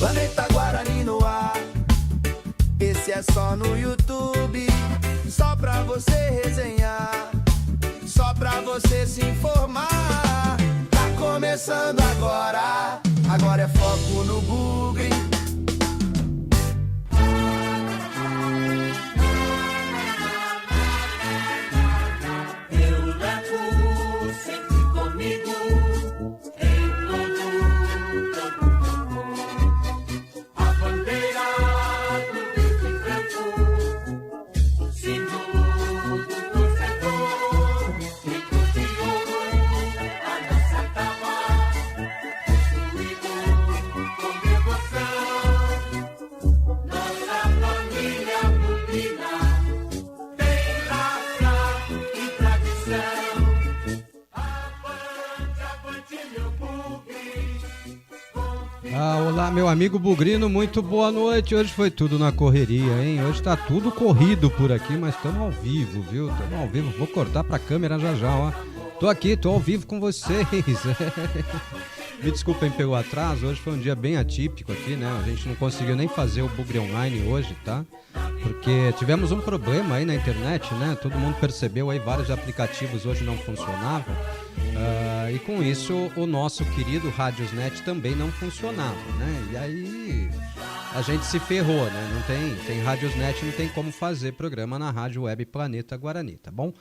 Planeta Guarani no ar. Esse é só no YouTube, só pra você resenhar, só pra você se informar. Tá começando agora, agora é foco no Bugre. Eu levo sempre comigo em todo campo a bandeira do verde e branco, o símbolo do torcedor, grito de ouro, a nossa tava, construído com devoção. Nossa família bugrina tem raça e tradição. Avante, meu bugre. Olá, meu amigo bugrino, muito boa noite. Hoje foi tudo na correria, hein? Hoje tá tudo corrido por aqui, mas estamos ao vivo, viu? Estamos ao vivo, vou cortar pra câmera já já, ó. Tô aqui, tô ao vivo com vocês. Me desculpem pelo atraso, hoje foi um dia bem atípico aqui, né? A gente não conseguiu nem fazer o Bugre Online hoje, tá? Porque tivemos um problema aí na internet, né? Todo mundo percebeu aí, vários aplicativos hoje não funcionavam. E com isso, o nosso querido Radiosnet também não funcionava, né? E aí a gente se ferrou, né? Não tem Radiosnet, não tem como fazer programa na Rádio Web Planeta Guarani, tá bom?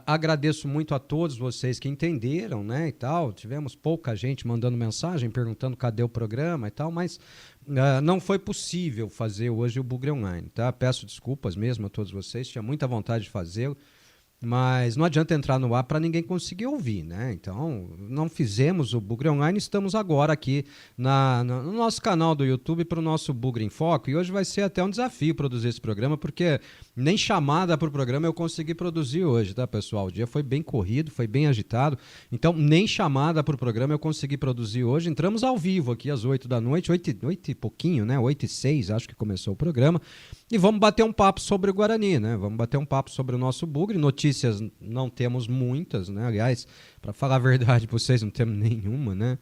Agradeço muito a todos vocês que entenderam, né, e tal. Tivemos pouca gente mandando mensagem, perguntando cadê o programa e tal, mas não foi possível fazer hoje o Bugre Online, tá? Peço desculpas mesmo a todos vocês, tinha muita vontade de fazê-lo, mas não adianta entrar no ar para ninguém conseguir ouvir, né? Então, não fizemos o Bugre Online, estamos agora aqui no nosso canal do YouTube para o nosso Bugre em Foco, e hoje vai ser até um desafio produzir esse programa, porque nem chamada para o programa eu consegui produzir hoje, tá, pessoal? O dia foi bem corrido, foi bem agitado, então nem chamada para o programa eu consegui produzir hoje. Entramos ao vivo aqui às 8 da noite, 8 e pouquinho, né? 8h06, acho que começou o programa, e vamos bater um papo sobre o Guarani, né? Vamos bater um papo sobre o nosso Bugre. Notícias não temos muitas, né? Aliás, para falar a verdade para vocês, não temos nenhuma, né?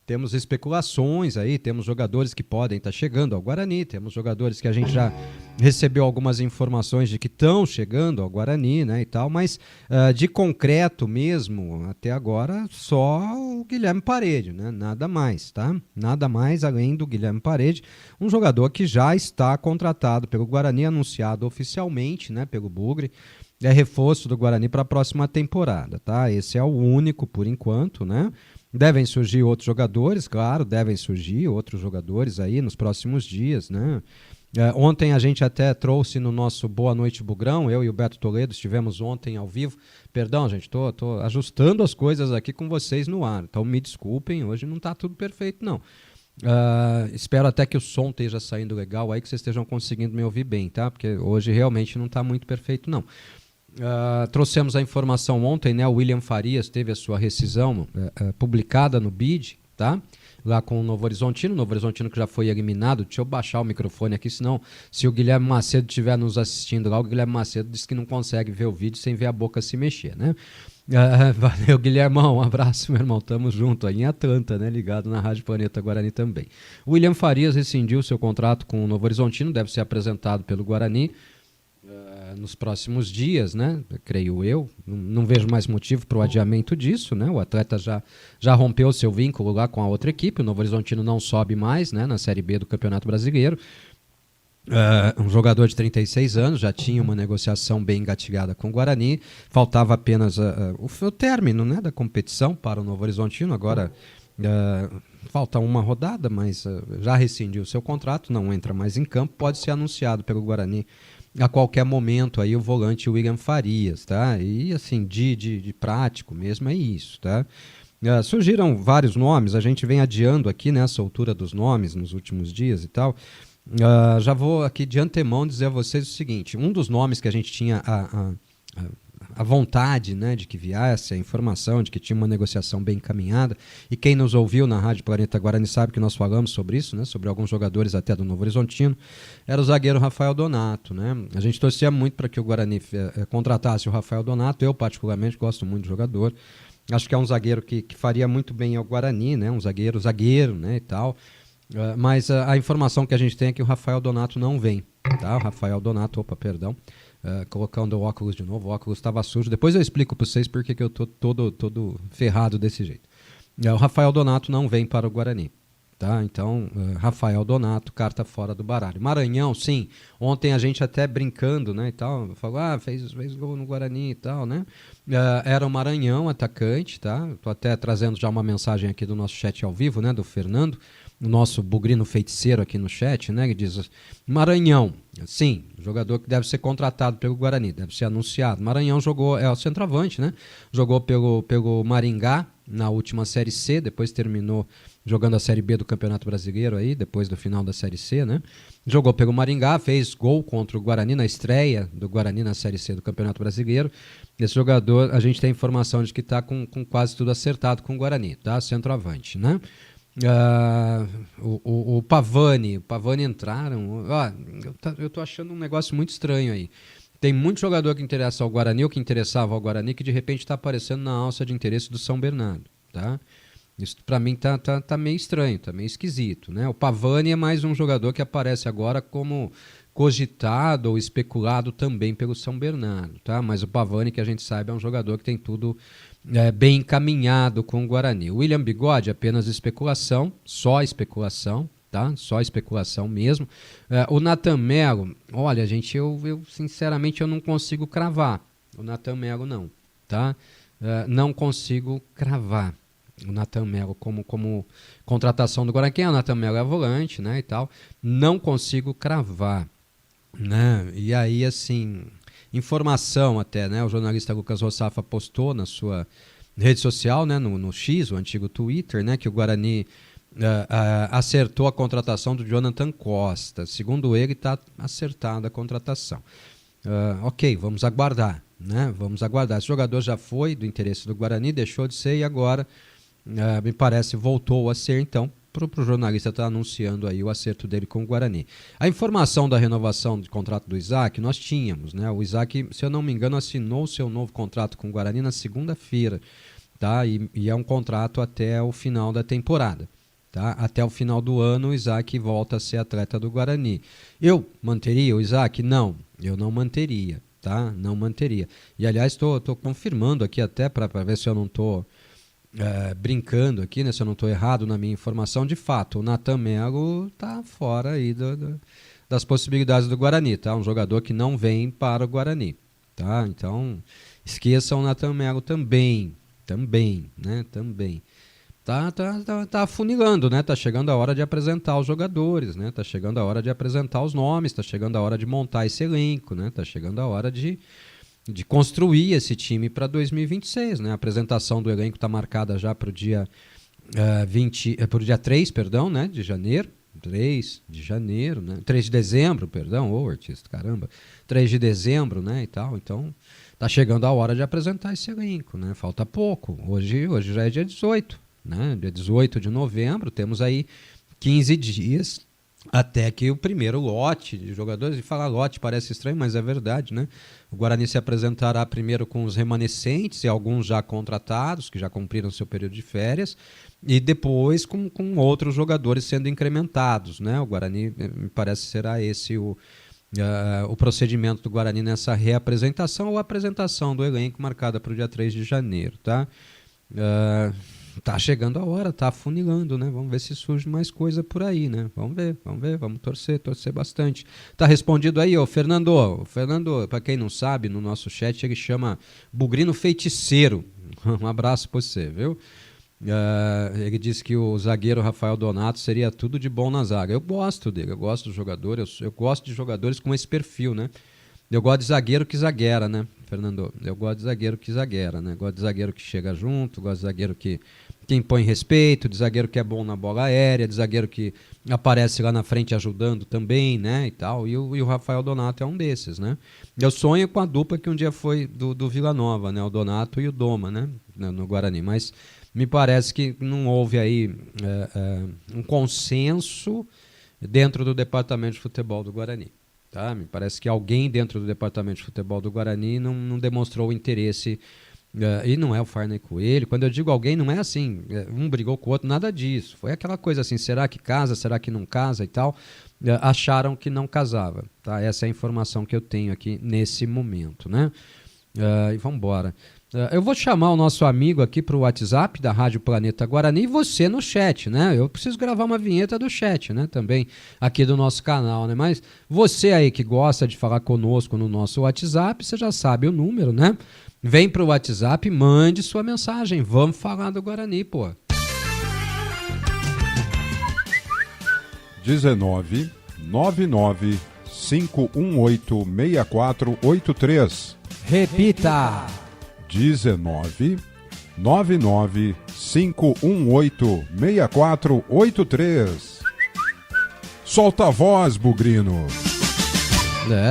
Temos especulações aí, temos jogadores que podem estar chegando ao Guarani, temos jogadores que a gente já recebeu algumas informações de que estão chegando ao Guarani, né, e tal, mas de concreto mesmo, até agora, só o Guilherme Parede, né? Nada mais, tá? Nada mais além do Guilherme Parede, um jogador que já está contratado pelo Guarani, anunciado oficialmente, né, pelo Bugre. É reforço do Guarani para a próxima temporada, tá? Esse é o único por enquanto, né? Devem surgir outros jogadores, claro, devem surgir outros jogadores aí nos próximos dias, né? Ontem a gente até trouxe no nosso Boa Noite Bugrão, eu e o Beto Toledo estivemos ontem ao vivo. Perdão, gente, tô ajustando as coisas aqui com vocês no ar, então me desculpem, hoje não tá tudo perfeito, não. Espero até que o som esteja saindo legal aí, que vocês estejam conseguindo me ouvir bem, tá? Porque hoje realmente não tá muito perfeito, não. Trouxemos a informação ontem, né? O William Farias teve a sua rescisão publicada no BID, tá? Lá com o Novo Horizontino que já foi eliminado. Deixa eu baixar o microfone aqui, senão se o Guilherme Macedo estiver nos assistindo lá, o Guilherme Macedo disse que não consegue ver o vídeo sem ver a boca se mexer, né? Valeu, Guilhermão, um abraço, meu irmão, tamo junto aí em Atlanta, né, ligado na Rádio Planeta Guarani também. O William Farias rescindiu seu contrato com o Novo Horizontino, deve ser apresentado pelo Guarani nos próximos dias, né? Creio eu. Não vejo mais motivo para o adiamento disso, né? O atleta já rompeu seu vínculo lá com a outra equipe. O Novo Horizontino não sobe mais, né, na Série B do Campeonato Brasileiro. Um jogador de 36 anos, já tinha uma negociação bem engatilhada com o Guarani. Faltava apenas o término, né, da competição para o Novo Horizontino. Agora falta uma rodada, mas já rescindiu seu contrato, não entra mais em campo. Pode ser anunciado pelo Guarani a qualquer momento aí o volante William Farias, tá? E assim, de prático mesmo é isso, tá? Surgiram vários nomes, a gente vem adiando aqui nessa altura dos nomes nos últimos dias e tal. Já vou aqui de antemão dizer a vocês o seguinte, um dos nomes que a gente tinha a vontade, né, de que viesse a informação de que tinha uma negociação bem encaminhada, e quem nos ouviu na Rádio Planeta Guarani sabe que nós falamos sobre isso, né, sobre alguns jogadores até do Novo Horizontino, era o zagueiro Rafael Donato, né? A gente torcia muito para que o Guarani contratasse o Rafael Donato. Eu particularmente gosto muito do jogador, acho que é um zagueiro que faria muito bem ao Guarani, né, um zagueiro, né, e tal. Mas a informação que a gente tem é que o Rafael Donato não vem, tá? O Rafael Donato, colocando o óculos de novo, o óculos estava sujo. Depois eu explico para vocês porque que eu tô todo ferrado desse jeito. O Rafael Donato não vem para o Guarani. Tá? Então, Rafael Donato, carta fora do baralho. Maranhão, sim. Ontem a gente até brincando, né, e tal, falou, fez gol no Guarani e tal, né? Era o Maranhão, atacante, tá? Tô até trazendo já uma mensagem aqui do nosso chat ao vivo, né, do Fernando, o nosso bugrino feiticeiro aqui no chat, né, que diz, Maranhão, sim, jogador que deve ser contratado pelo Guarani, deve ser anunciado. Maranhão jogou, é o centroavante, né? Jogou pelo Maringá na última Série C, depois terminou jogando a Série B do Campeonato Brasileiro aí, depois do final da Série C, né? Jogou pelo Maringá, fez gol contra o Guarani na estreia do Guarani na Série C do Campeonato Brasileiro. Esse jogador, a gente tem informação de que está com quase tudo acertado com o Guarani, tá? Centroavante, né? O Pavani entraram. Eu tô achando um negócio muito estranho aí. Tem muito jogador que interessa ao Guarani ou que interessava ao Guarani que de repente está aparecendo na alça de interesse do São Bernardo, tá? Isso para mim tá meio estranho, tá meio esquisito, né? O Pavani é mais um jogador que aparece agora como cogitado ou especulado também pelo São Bernardo, tá? Mas o Pavani, que a gente sabe, é um jogador que tem tudo bem encaminhado com o Guarani. O William Bigode, apenas especulação, só especulação, tá? Só especulação mesmo. O Nathan Melo, olha, gente, eu sinceramente eu não consigo cravar. O Nathan Melo não, tá? Não consigo cravar o Nathan Melo como contratação do Guarani. Quem é o Nathan Melo? É volante, né, e tal. Não consigo cravar, né? E aí, assim, informação até, né? O jornalista Lucas Rossafa postou na sua rede social, né, no X, o antigo Twitter, né, que o Guarani acertou a contratação do Jonathan Costa. Segundo ele, está acertada a contratação. Ok, vamos aguardar, né? Vamos aguardar. Esse jogador já foi do interesse do Guarani, deixou de ser e agora, me parece, voltou a ser. Então, para o jornalista estar anunciando aí o acerto dele com o Guarani. A informação da renovação de contrato do Isaac, nós tínhamos, né? O Isaac, se eu não me engano, assinou o seu novo contrato com o Guarani na segunda-feira, tá? E é um contrato até o final da temporada. Tá? Até o final do ano o Isaac volta a ser atleta do Guarani. Eu manteria o Isaac? Não, eu não manteria, tá? Não manteria. E aliás, estou confirmando aqui até para ver se eu não estou brincando aqui, né? Se eu não estou errado na minha informação. De fato, o Nathan Melo está fora aí das possibilidades do Guarani, tá? Um jogador que não vem para o Guarani, tá? Então, esqueçam o Nathan Melo também, né? Também. Tá afunilando, né? Tá chegando a hora de apresentar os jogadores, né? Tá chegando a hora de apresentar os nomes, tá chegando a hora de montar esse elenco, né? Tá chegando a hora de construir esse time para 2026, né? A apresentação do elenco tá marcada já para o dia 3, perdão, né? De janeiro. 3 de janeiro, né? 3 de dezembro, perdão, artista, caramba. 3 de dezembro, né? E tal. Então, tá chegando a hora de apresentar esse elenco, né? Falta pouco. Hoje já é dia 18. Né? Dia 18 de novembro, temos aí 15 dias até que o primeiro lote de jogadores, e falar lote parece estranho, mas é verdade, né? O Guarani se apresentará primeiro com os remanescentes e alguns já contratados, que já cumpriram seu período de férias, e depois com outros jogadores sendo incrementados, né? O Guarani, me parece, será esse o procedimento do Guarani nessa reapresentação ou apresentação do elenco marcada para o dia 3 de janeiro, tá? Tá chegando a hora, tá afunilando, né? Vamos ver se surge mais coisa por aí, né? Vamos ver, vamos torcer bastante. Tá respondido aí, ô Fernando. O Fernando, para quem não sabe, no nosso chat ele chama Bugrino Feiticeiro. Um abraço pra você, viu? Ele disse que o zagueiro Rafael Donato seria tudo de bom na zaga. Eu gosto dele, eu gosto do jogador, eu gosto de jogadores com esse perfil, né? Eu gosto de zagueiro que zagueira, né, Fernando? Eu gosto de zagueiro que zagueira, né? Gosto de zagueiro que chega junto, gosto de zagueiro que impõe respeito, de zagueiro que é bom na bola aérea, de zagueiro que aparece lá na frente ajudando também, né, e tal. E o Rafael Donato é um desses, né? Eu sonho com a dupla que um dia foi do Vila Nova, né? O Donato e o Doma, né? No Guarani. Mas me parece que não houve aí um consenso dentro do departamento de futebol do Guarani. Tá? Me parece que alguém dentro do departamento de futebol do Guarani não demonstrou interesse E não é o Farney Coelho. Quando eu digo alguém, não é assim, um brigou com o outro, nada disso. Foi aquela coisa assim, será que casa, será que não casa e tal. Acharam que não casava. Tá? Essa é a informação que eu tenho aqui nesse momento, né? E vamos embora. Eu vou chamar o nosso amigo aqui para o WhatsApp da Rádio Planeta Guarani e você no chat, né? Eu preciso gravar uma vinheta do chat, né? Também aqui do nosso canal, né? Mas você aí que gosta de falar conosco no nosso WhatsApp, você já sabe o número, né? Vem para o WhatsApp, mande sua mensagem. Vamos falar do Guarani, pô. 19 99 518 6483. Repita. 19 99 518 6483. Solta a voz, Bugrino.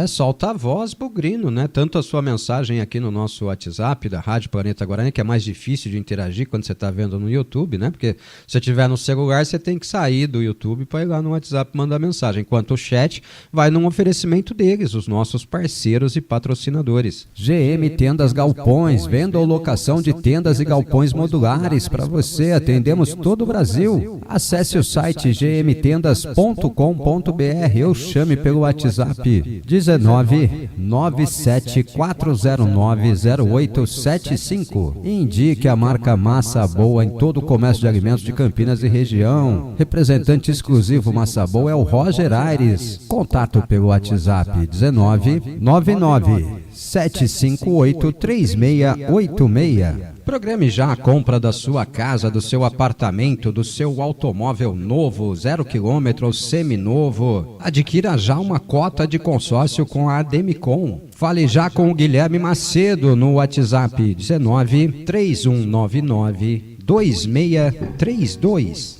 Solta a voz, Bugrino, né? Tanto a sua mensagem aqui no nosso WhatsApp da Rádio Planeta Guarani, que é mais difícil de interagir quando você está vendo no YouTube, né? Porque se você estiver no celular, você tem que sair do YouTube para ir lá no WhatsApp mandar mensagem. Enquanto o chat vai num oferecimento deles, os nossos parceiros e patrocinadores. GM Tendas Galpões, venda ou locação de tendas e galpões modulares para você. Atendemos todo o Brasil. Acesse o site gmtendas.com.br ou chame pelo WhatsApp 19 97409 0875. Indique a marca Massa Boa em todo o comércio de alimentos de Campinas e região. Representante exclusivo Massa Boa é o Roger Aires. Contato pelo WhatsApp 19 99 758 3686. Programe já a compra da sua casa, do seu apartamento, do seu automóvel novo, 0 km ou seminovo. Adquira já uma cota de consórcio com a Ademicon. Fale já com o Guilherme Macedo no WhatsApp 19 3199 2632.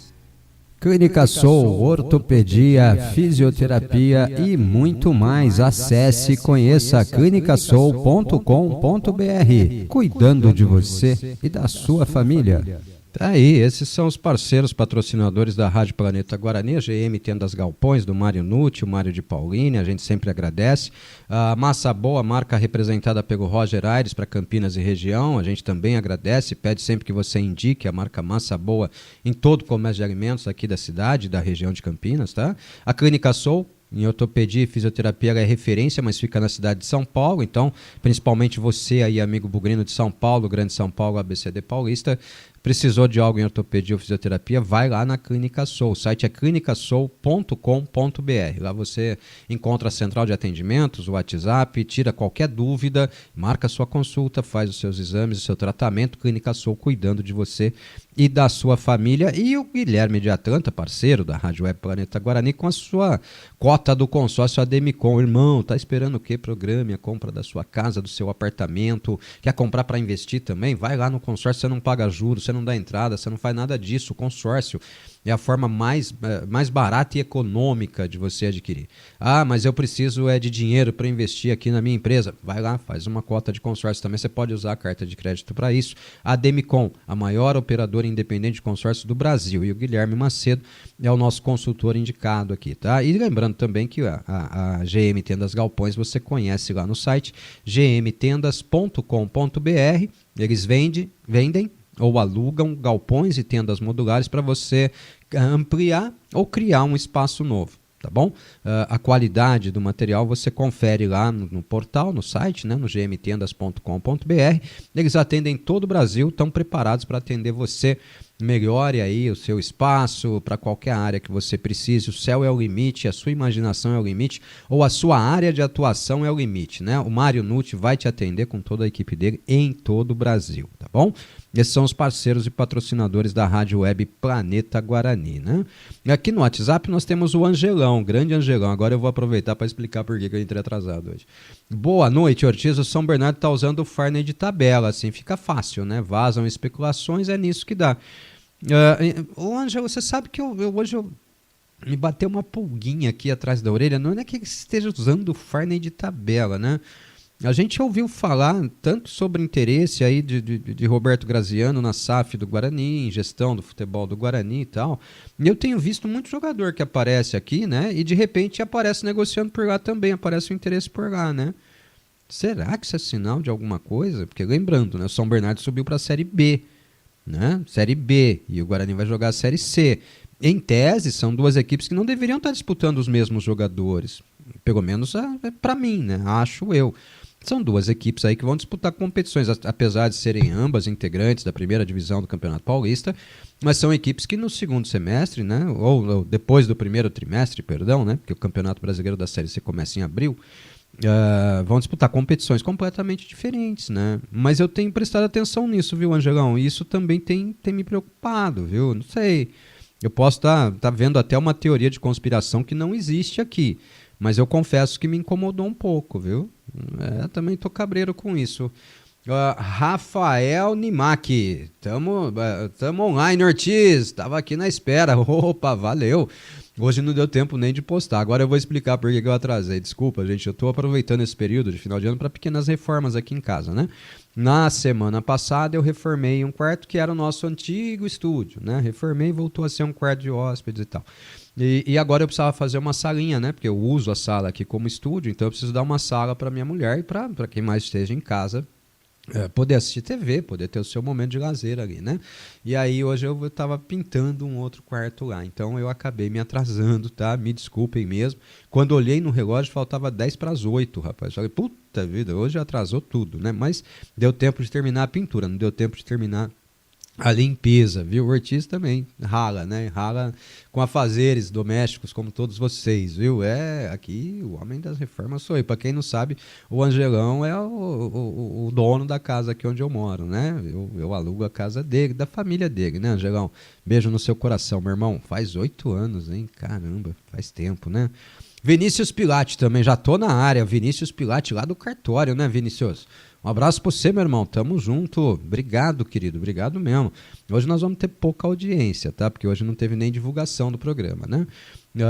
Clínica Soul, ortopedia, fisioterapia e muito mais. Acesse e conheça clinicasoul.com.br. Cuidando de você e da sua família. Tá aí, esses são os parceiros patrocinadores da Rádio Planeta Guarani, a GM Tendas Galpões, do Mário Nucci, o Mário de Paulini, a gente sempre agradece. A Massa Boa, marca representada pelo Roger Aires para Campinas e região, a gente também agradece, pede sempre que você indique a marca Massa Boa em todo o comércio de alimentos aqui da cidade, da região de Campinas, tá? A Clínica Soul, em ortopedia e fisioterapia, ela é referência, mas fica na cidade de São Paulo, então, principalmente você aí, amigo bugrino de São Paulo, Grande São Paulo, ABCD Paulista, precisou de algo em ortopedia ou fisioterapia, vai lá na Clínica Soul. O site é clinicasoul.com.br. Lá você encontra a central de atendimentos, o WhatsApp, tira qualquer dúvida, marca a sua consulta, faz os seus exames, o seu tratamento. Clínica Soul cuidando de você e da sua família. E o Guilherme de Atlanta, parceiro da Rádio Web Planeta Guarani, com a sua cota do consórcio Ademicon. Irmão, tá esperando o quê? Programe a compra da sua casa, do seu apartamento. Quer comprar para investir também? Vai lá no consórcio, você não paga juros, você não dá entrada, você não faz nada disso. O consórcio é a forma mais barata e econômica de você adquirir. Ah, mas eu preciso de dinheiro para investir aqui na minha empresa. Vai lá, faz uma cota de consórcio também. Você pode usar a carta de crédito para isso. A Ademicon, a maior operadora independente de consórcio do Brasil. E o Guilherme Macedo é o nosso consultor indicado aqui, tá? E lembrando também que a GM Tendas Galpões você conhece lá no site gmtendas.com.br. Eles vendem ou alugam galpões e tendas modulares para você ampliar ou criar um espaço novo, tá bom? A qualidade do material você confere lá no portal, no site, né, no gmtendas.com.br. Eles atendem todo o Brasil, estão preparados para atender você. Melhore aí o seu espaço para qualquer área que você precise. O céu é o limite, a sua imaginação é o limite, ou a sua área de atuação é o limite, né? O Mário Nucci vai te atender com toda a equipe dele em todo o Brasil, tá bom? Esses são os parceiros e patrocinadores da Rádio Web Planeta Guarani, né? Aqui no WhatsApp nós temos o Angelão, grande Angelão. Agora eu vou aproveitar para explicar por que eu entrei atrasado hoje. Boa noite, Ortiz. O São Bernardo está usando o Farney de tabela, assim fica fácil, né? Vazam especulações, é nisso que dá. Ô Ângelo, você sabe que hoje me bateu uma pulguinha aqui atrás da orelha. Não é que ele esteja usando o Farney de tabela, né? A gente ouviu falar tanto sobre interesse aí de Roberto Graziano na SAF do Guarani, em gestão do futebol do Guarani e tal. E eu tenho visto muito jogador que aparece aqui, né? E de repente aparece negociando por lá também, aparece o interesse por lá, né? Será que isso é sinal de alguma coisa? Porque lembrando, né, o São Bernardo subiu para a Série B, né? Série B, e o Guarani vai jogar a Série C. Em tese, são duas equipes que não deveriam estar disputando os mesmos jogadores. Pelo menos para mim, né? Acho eu. São duas equipes aí que vão disputar competições, apesar de serem ambas integrantes da primeira divisão do Campeonato Paulista, mas são equipes que no segundo semestre, né, ou depois do primeiro trimestre, perdão, né, porque o Campeonato Brasileiro da Série C começa em abril, vão disputar competições completamente diferentes, né? Mas eu tenho prestado atenção nisso, viu, Angelão? E isso também tem me preocupado, viu? Não sei. Eu posso estar vendo até uma teoria de conspiração que não existe aqui, mas eu confesso que me incomodou um pouco, viu? Também tô cabreiro com isso. Rafael Nimak, tamo online, Ortiz, tava aqui na espera. Opa, valeu. Hoje não deu tempo nem de postar. Agora eu vou explicar por que eu atrasei. Desculpa, gente, eu tô aproveitando esse período de final de ano para pequenas reformas aqui em casa, né? Na semana passada eu reformei um quarto que era o nosso antigo estúdio, né? Reformei e voltou a ser um quarto de hóspedes e tal. E agora eu precisava fazer uma salinha, né? Porque eu uso a sala aqui como estúdio, então eu preciso dar uma sala para minha mulher e para quem mais esteja em casa poder assistir TV, poder ter o seu momento de lazer ali, né? E aí hoje eu estava pintando um outro quarto lá, então eu acabei me atrasando, tá? Me desculpem mesmo. Quando olhei no relógio faltava 10:08, rapaz. Falei, puta vida, hoje atrasou tudo, né? Mas deu tempo de terminar a pintura, não deu tempo de terminar a limpeza, viu? O Ortiz também rala, né? Rala com afazeres domésticos, como todos vocês, viu? Aqui o homem das reformas sou eu. Para quem não sabe, o Angelão é o dono da casa aqui onde eu moro, né? Eu alugo a casa dele, da família dele, né, Angelão? Beijo no seu coração, meu irmão. Faz 8 anos, hein? Caramba, faz tempo, né? Vinícius Pilate também, já tô na área. Vinícius Pilate lá do cartório, né, Vinícius? Um abraço pra você, meu irmão. Tamo junto. Obrigado, querido. Obrigado mesmo. Hoje nós vamos ter pouca audiência, tá? Porque hoje não teve nem divulgação do programa, né?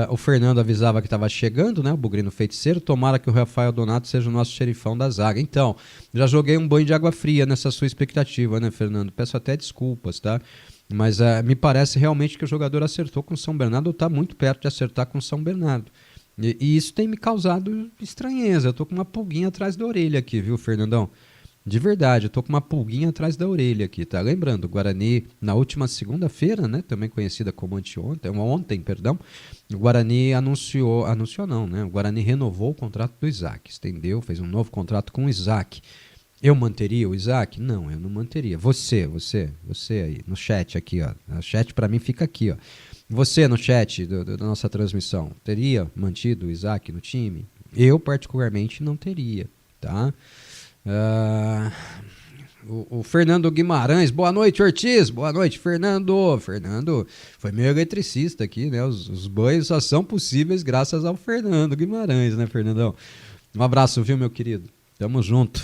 O Fernando avisava que estava chegando, né? O Bugrino Feiticeiro. Tomara que o Rafael Donato seja o nosso xerifão da zaga. Então, já joguei um banho de água fria nessa sua expectativa, né, Fernando? Peço até desculpas, tá? Mas me parece realmente que o jogador acertou com o São Bernardo ou tá muito perto de acertar com o São Bernardo. E isso tem me causado estranheza. Eu tô com uma pulguinha atrás da orelha aqui, viu, Fernandão? De verdade, eu tô com uma pulguinha atrás da orelha aqui, tá? Lembrando, o Guarani, na última segunda-feira, né? Também conhecida como ontem, perdão. O Guarani anunciou não, né? O Guarani renovou o contrato do Isaac, estendeu, fez um novo contrato com o Isaac. Eu manteria o Isaac? Não, eu não manteria. Você aí, no chat aqui, ó. O chat pra mim fica aqui, ó. Você no chat da nossa transmissão, teria mantido o Isaac no time? Eu, particularmente, não teria, tá? O Fernando Guimarães, boa noite, Ortiz, boa noite, Fernando. Fernando foi meio eletricista aqui, né? Os banhos só são possíveis graças ao Fernando Guimarães, né, Fernandão? Um abraço, viu, meu querido? Tamo junto.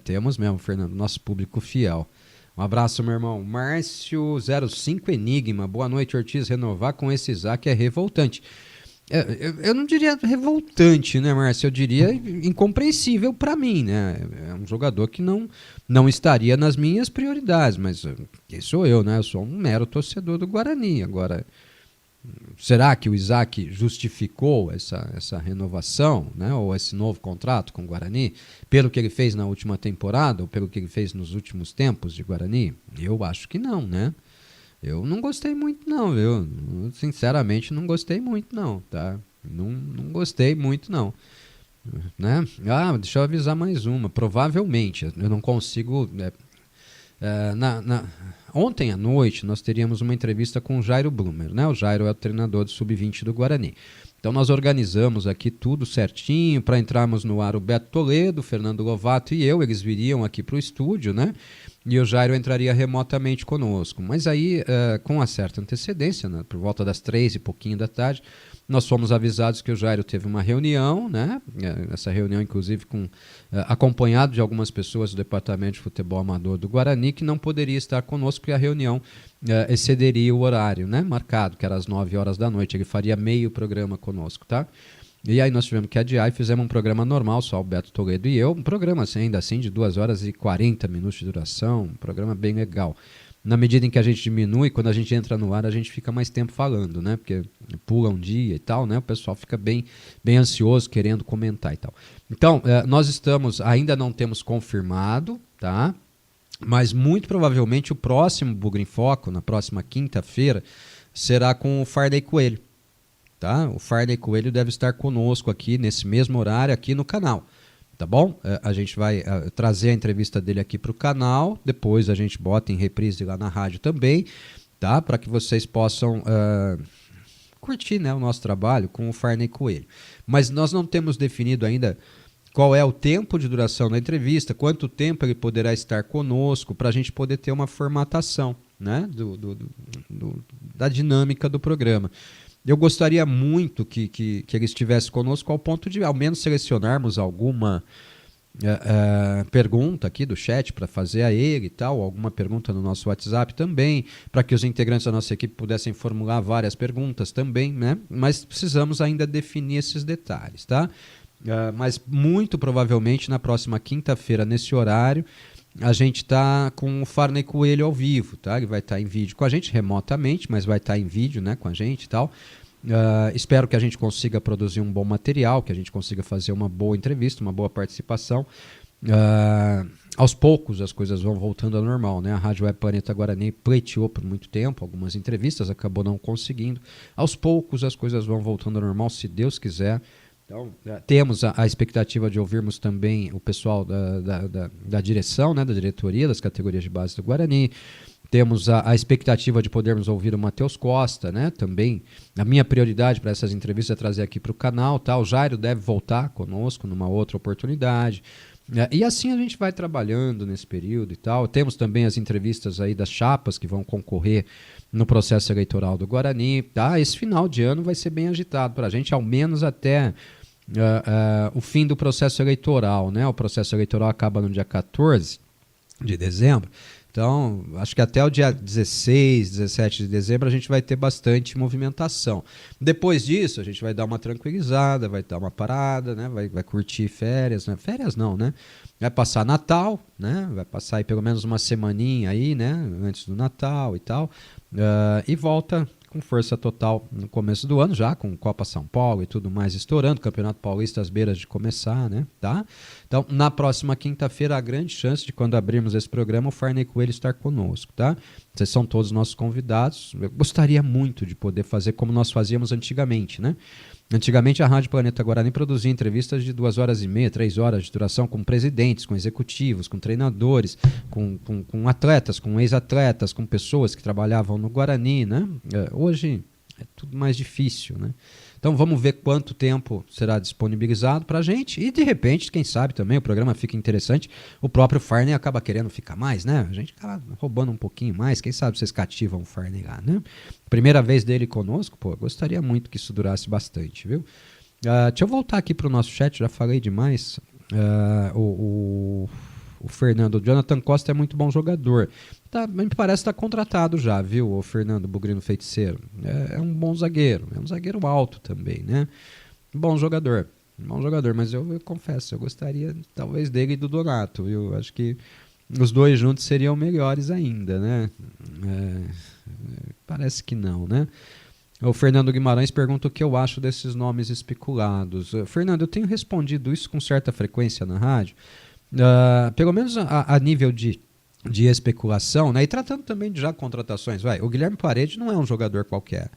Temos mesmo, Fernando, nosso público fiel. Um abraço, meu irmão. Márcio05 Enigma. Boa noite, Ortiz. Renovar com esse Isaac é revoltante. Eu não diria revoltante, né, Márcio? Eu diria incompreensível para mim, né? É um jogador que não estaria nas minhas prioridades, mas quem sou eu, né? Eu sou um mero torcedor do Guarani. Agora, será que o Isaac justificou essa renovação, né, ou esse novo contrato com o Guarani, pelo que ele fez na última temporada, ou pelo que ele fez nos últimos tempos de Guarani? Eu acho que não, né? Eu não gostei muito não, viu? Sinceramente não gostei muito não, tá? Não gostei muito não, né? Deixa eu avisar mais uma. Provavelmente, eu não consigo... Ontem à noite nós teríamos uma entrevista com o Jairo Blumer, né? O Jairo é o treinador do Sub-20 do Guarani. Então nós organizamos aqui tudo certinho para entrarmos no ar o Beto Toledo, o Fernando Lovato e eu. Eles viriam aqui para o estúdio, né? E o Jairo entraria remotamente conosco. Mas aí, com uma certa antecedência, né? Por volta das 3 e pouquinho da tarde, nós fomos avisados que o Jairo teve uma reunião, né? Essa reunião, inclusive, acompanhado de algumas pessoas do Departamento de Futebol Amador do Guarani, que não poderia estar conosco porque a reunião excederia o horário, né? Marcado, que era às 9 horas da noite. Ele faria meio programa conosco, tá? E aí nós tivemos que adiar e fizemos um programa normal, só o Beto Toledo e eu. Um programa, assim, ainda assim, de 2 horas e 40 minutos de duração. Um programa bem legal. na medida em que a gente diminui, quando a gente entra no ar, a gente fica mais tempo falando, né? Porque pula um dia e tal, né? O pessoal fica bem ansioso, querendo comentar e tal. Então, nós ainda não temos confirmado, tá? Mas muito provavelmente o próximo Bugre em Foco, na próxima quinta-feira, será com o Farley Coelho, tá? O Farley Coelho deve estar conosco aqui, nesse mesmo horário, aqui no canal. Tá bom? A gente vai trazer a entrevista dele aqui para o canal, depois a gente bota em reprise lá na rádio também, tá? Para que vocês possam curtir, né, o nosso trabalho com o Farney Coelho. Mas nós não temos definido ainda qual é o tempo de duração da entrevista, quanto tempo ele poderá estar conosco, para a gente poder ter uma formatação, né, da dinâmica do programa. Eu gostaria muito que ele estivesse conosco ao ponto de, ao menos, selecionarmos alguma pergunta aqui do chat para fazer a ele e tal, alguma pergunta no nosso WhatsApp também, para que os integrantes da nossa equipe pudessem formular várias perguntas também, né? Mas precisamos ainda definir esses detalhes, tá? Mas muito provavelmente na próxima quinta-feira, nesse horário, a gente está com o Farney Coelho ao vivo, tá? Ele vai estar em vídeo com a gente remotamente, mas vai estar em vídeo, né, com a gente e tal. Espero que a gente consiga produzir um bom material, que a gente consiga fazer uma boa entrevista, uma boa participação. Aos poucos as coisas vão voltando ao normal, né? A Rádio Web Planeta Guarani pleiteou por muito tempo algumas entrevistas, acabou não conseguindo. Aos poucos as coisas vão voltando ao normal, se Deus quiser. Então, temos a expectativa de ouvirmos também o pessoal da direção, né, da diretoria das categorias de base do Guarani. Temos a expectativa de podermos ouvir o Matheus Costa, né, também. A minha prioridade para essas entrevistas é trazer aqui para o canal. Tá? O Jairo deve voltar conosco numa outra oportunidade. E assim a gente vai trabalhando nesse período e tal. Temos também as entrevistas aí das chapas que vão concorrer no processo eleitoral do Guarani. Tá? Esse final de ano vai ser bem agitado para a gente, ao menos até o fim do processo eleitoral, né? O processo eleitoral acaba no dia 14 de dezembro. Então, acho que até o dia 16, 17 de dezembro a gente vai ter bastante movimentação. Depois disso, a gente vai dar uma tranquilizada, vai dar uma parada, né? Vai curtir férias, né? Férias não, né? Vai passar Natal, né? Vai passar aí pelo menos uma semaninha aí, né? Antes do Natal e tal. E volta com força total no começo do ano, já com Copa São Paulo e tudo mais estourando, Campeonato Paulista às beiras de começar, né? Tá? Então, na próxima quinta-feira, há grande chance de, quando abrirmos esse programa, o Farney Coelho estar conosco, tá? Vocês são todos nossos convidados. Eu gostaria muito de poder fazer como nós fazíamos antigamente, né? Antigamente, a Rádio Planeta Guarani produzia entrevistas de 2h30, 3 horas de duração com presidentes, com executivos, com treinadores, com atletas, com ex-atletas, com pessoas que trabalhavam no Guarani, né? Hoje é tudo mais difícil, né? Então vamos ver quanto tempo será disponibilizado para a gente e, de repente, quem sabe também o programa fica interessante, o próprio Farney acaba querendo ficar mais, né? A gente acaba roubando um pouquinho mais, quem sabe vocês cativam o Farney lá, né? Primeira vez dele conosco, pô, gostaria muito que isso durasse bastante, viu? Deixa eu voltar aqui para o nosso chat, já falei demais. O Fernando, o Jonathan Costa é muito bom jogador. Me parece que está contratado já, viu, o Fernando Bugrino Feiticeiro. É um bom zagueiro, é um zagueiro alto também, né? Bom jogador, mas eu confesso, eu gostaria talvez dele e do Donato, viu? Acho que os dois juntos seriam melhores ainda, né? Parece que não, né? O Fernando Guimarães pergunta o que eu acho desses nomes especulados. Fernando, eu tenho respondido isso com certa frequência na rádio, pelo menos a nível de especulação, né? E tratando também de já contratações. O Guilherme Parede não é um jogador qualquer,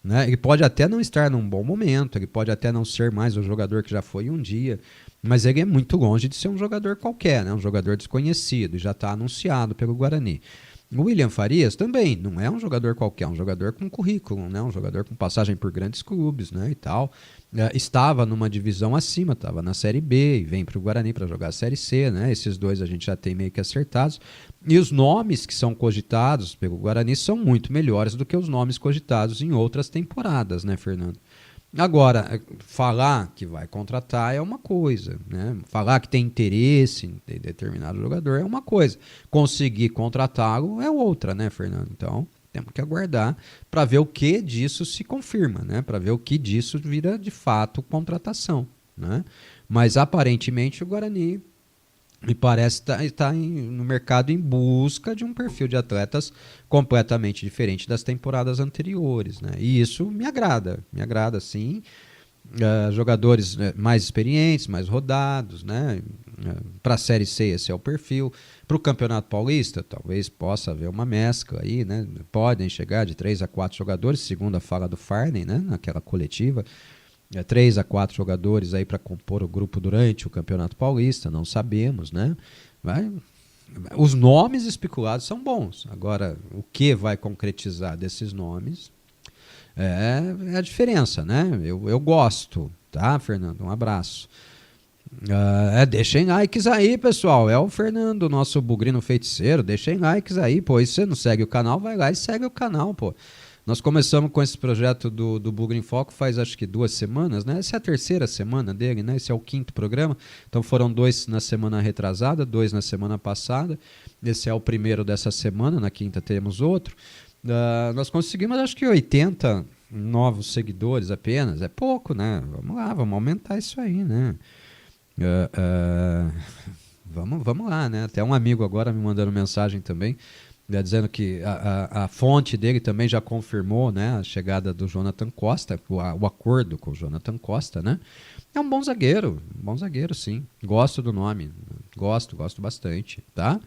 né? Ele pode até não estar num bom momento, ele pode até não ser mais o jogador que já foi um dia, mas ele é muito longe de ser um jogador qualquer, né? Um jogador desconhecido, e já está anunciado pelo Guarani. O William Farias também não é um jogador qualquer, é um jogador com currículo, né? Um jogador com passagem por grandes clubes, né? E tal. Estava numa divisão acima, estava na Série B e vem para o Guarani para jogar a Série C, né? Esses dois a gente já tem meio que acertados. E os nomes que são cogitados pelo Guarani são muito melhores do que os nomes cogitados em outras temporadas, né, Fernando? Agora, falar que vai contratar é uma coisa, né? Falar que tem interesse em determinado jogador é uma coisa. Conseguir contratá-lo é outra, né, Fernando? Então, temos que aguardar para ver o que disso se confirma, né? Para ver o que disso vira de fato contratação, né? Mas aparentemente o Guarani e parece estar no mercado em busca de um perfil de atletas completamente diferente das temporadas anteriores, né? E isso me agrada sim. Jogadores mais experientes, mais rodados, né? Para a Série C esse é o perfil. Para o Campeonato Paulista, talvez possa haver uma mescla aí, né? Podem chegar de 3 a 4 jogadores, segundo a fala do Farney, né? Naquela coletiva. 3 a 4 jogadores aí para compor o grupo durante o Campeonato Paulista, não sabemos, né? Os nomes especulados são bons. Agora, o que vai concretizar desses nomes é a diferença, né? Eu gosto, tá, Fernando? Um abraço. Deixem likes aí, pessoal. É o Fernando, nosso bugrino feiticeiro. Deixem likes aí, pô. E se você não segue o canal, vai lá e segue o canal, pô. Nós começamos com esse projeto do Bugre em Foco faz acho que 2 semanas, né? Essa é a 3ª semana dele, né? Esse é o 5º programa. Então foram 2 na semana retrasada, 2 na semana passada. Esse é o primeiro dessa semana, na quinta teremos outro. Nós conseguimos acho que 80 novos seguidores apenas. É pouco, né? Vamos lá, vamos aumentar isso aí, né? Vamos lá, né? Até um amigo agora me mandando mensagem também, dizendo que a fonte dele também já confirmou, né, a chegada do Jonathan Costa, o acordo com o Jonathan Costa, né? É um bom zagueiro sim. Gosto do nome, gosto bastante, tá?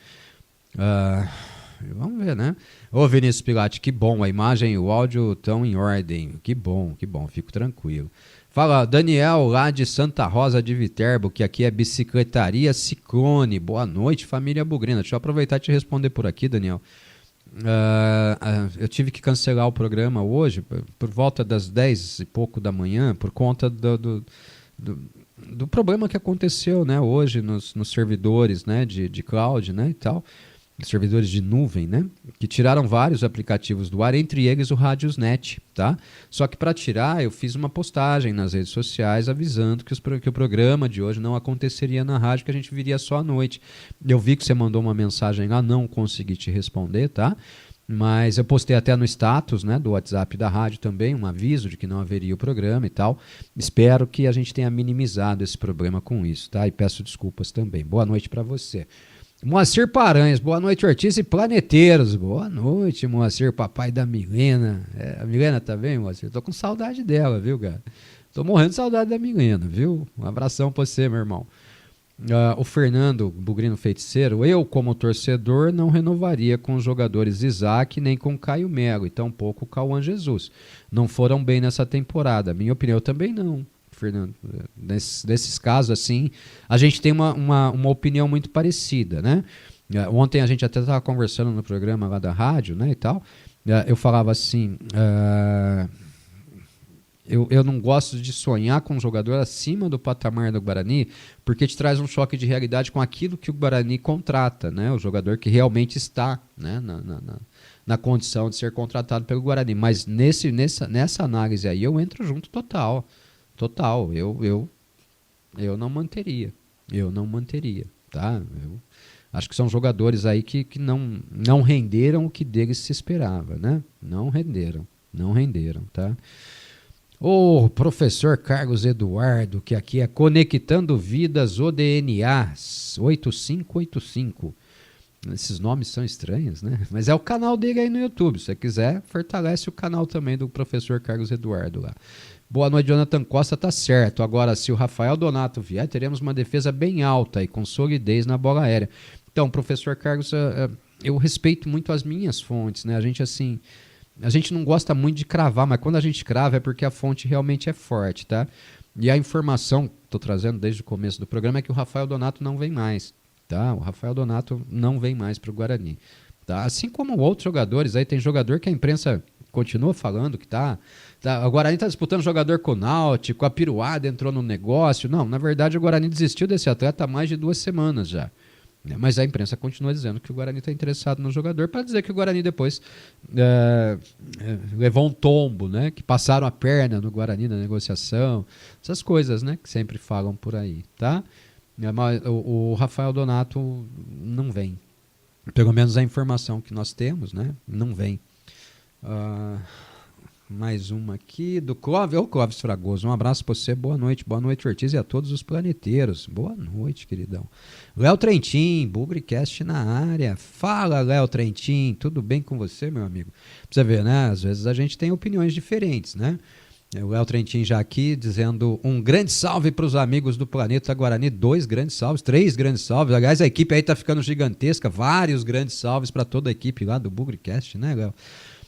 Vamos ver, né? Ô Vinícius Pilate, que bom, a imagem e o áudio estão em ordem, que bom, fico tranquilo. Fala, Daniel, lá de Santa Rosa de Viterbo, que aqui é Bicicletaria Ciclone. Boa noite, família bugrina. Deixa eu aproveitar e te responder por aqui, Daniel. Eu tive que cancelar o programa hoje, por volta das 10 e pouco da manhã, por conta do problema que aconteceu, né, hoje nos servidores, né, de cloud, né, e tal. Servidores de nuvem, né? Que tiraram vários aplicativos do ar, entre eles o Radiosnet, tá? Só que para tirar, eu fiz uma postagem nas redes sociais avisando que o programa de hoje não aconteceria na rádio, que a gente viria só à noite. Eu vi que você mandou uma mensagem lá, não consegui te responder, tá? Mas eu postei até no status, né, do WhatsApp da rádio também, um aviso de que não haveria o programa e tal. Espero que a gente tenha minimizado esse problema com isso, tá? E peço desculpas também. Boa noite para você. Moacir Paranhos, boa noite, Ortiz e planeteiros. Boa noite, Moacir, papai da Milena. A Milena tá bem, Moacir? Tô com saudade dela, viu, cara? Tô morrendo de saudade da Milena, viu? Um abração pra você, meu irmão. O Fernando, bugrino feiticeiro, eu, como torcedor, não renovaria com os jogadores Isaac nem com Caio Melo, e tampouco o Cauã Jesus. Não foram bem nessa temporada. Minha opinião também não. Fernando, nesses casos assim, a gente tem uma opinião muito parecida, né? Ontem a gente até estava conversando no programa lá da rádio, né, e tal, eu falava assim, eu não gosto de sonhar com um jogador acima do patamar do Guarani, porque te traz um choque de realidade com aquilo que o Guarani contrata, né? O jogador que realmente está, né, na condição de ser contratado pelo Guarani, mas nessa análise aí eu entro junto total, eu não manteria, tá? Eu acho que são jogadores aí que não renderam o que deles se esperava, né? Não renderam, tá? O professor Carlos Eduardo, que aqui é Conectando Vidas, o DNA 8585. Esses nomes são estranhos, né? Mas é o canal dele aí no YouTube. Se você quiser, fortalece o canal também do professor Carlos Eduardo lá. Boa noite, Jonathan Costa, tá certo. Agora, se o Rafael Donato vier, teremos uma defesa bem alta e com solidez na bola aérea. Então, professor Carlos, eu respeito muito as minhas fontes, né? A gente não gosta muito de cravar, mas quando a gente crava é porque a fonte realmente é forte, tá? E a informação, estou trazendo desde o começo do programa, é que o Rafael Donato não vem mais, tá? O Rafael Donato não vem mais para o Guarani, tá? Assim como outros jogadores, aí tem jogador que a imprensa continua falando que o Guarani está disputando jogador com o Náutico, a Piruada entrou no negócio. Não, na verdade o Guarani desistiu desse atleta há mais de 2 semanas já. Mas a imprensa continua dizendo que o Guarani está interessado no jogador, para dizer que o Guarani depois levou um tombo, né? Que passaram a perna no Guarani na negociação. Essas coisas, né? Que sempre falam por aí, tá? Mas o Rafael Donato não vem. Pelo menos a informação que nós temos, né? Não vem. mais uma aqui do Clóvis. Ô, Clóvis Fragoso, um abraço pra você, boa noite, Ortiz, e a todos os planeteiros. Boa noite, queridão. Léo Trentin, Bugricast na área. Fala, Léo Trentin, tudo bem com você, meu amigo? Pra você ver, né? Às vezes a gente tem opiniões diferentes, né? O Léo Trentin já aqui dizendo um grande salve para os amigos do Planeta Guarani, 2 grandes salves, 3 grandes salves. Aliás, a equipe aí tá ficando gigantesca, vários grandes salves para toda a equipe lá do Bugricast, né, Léo?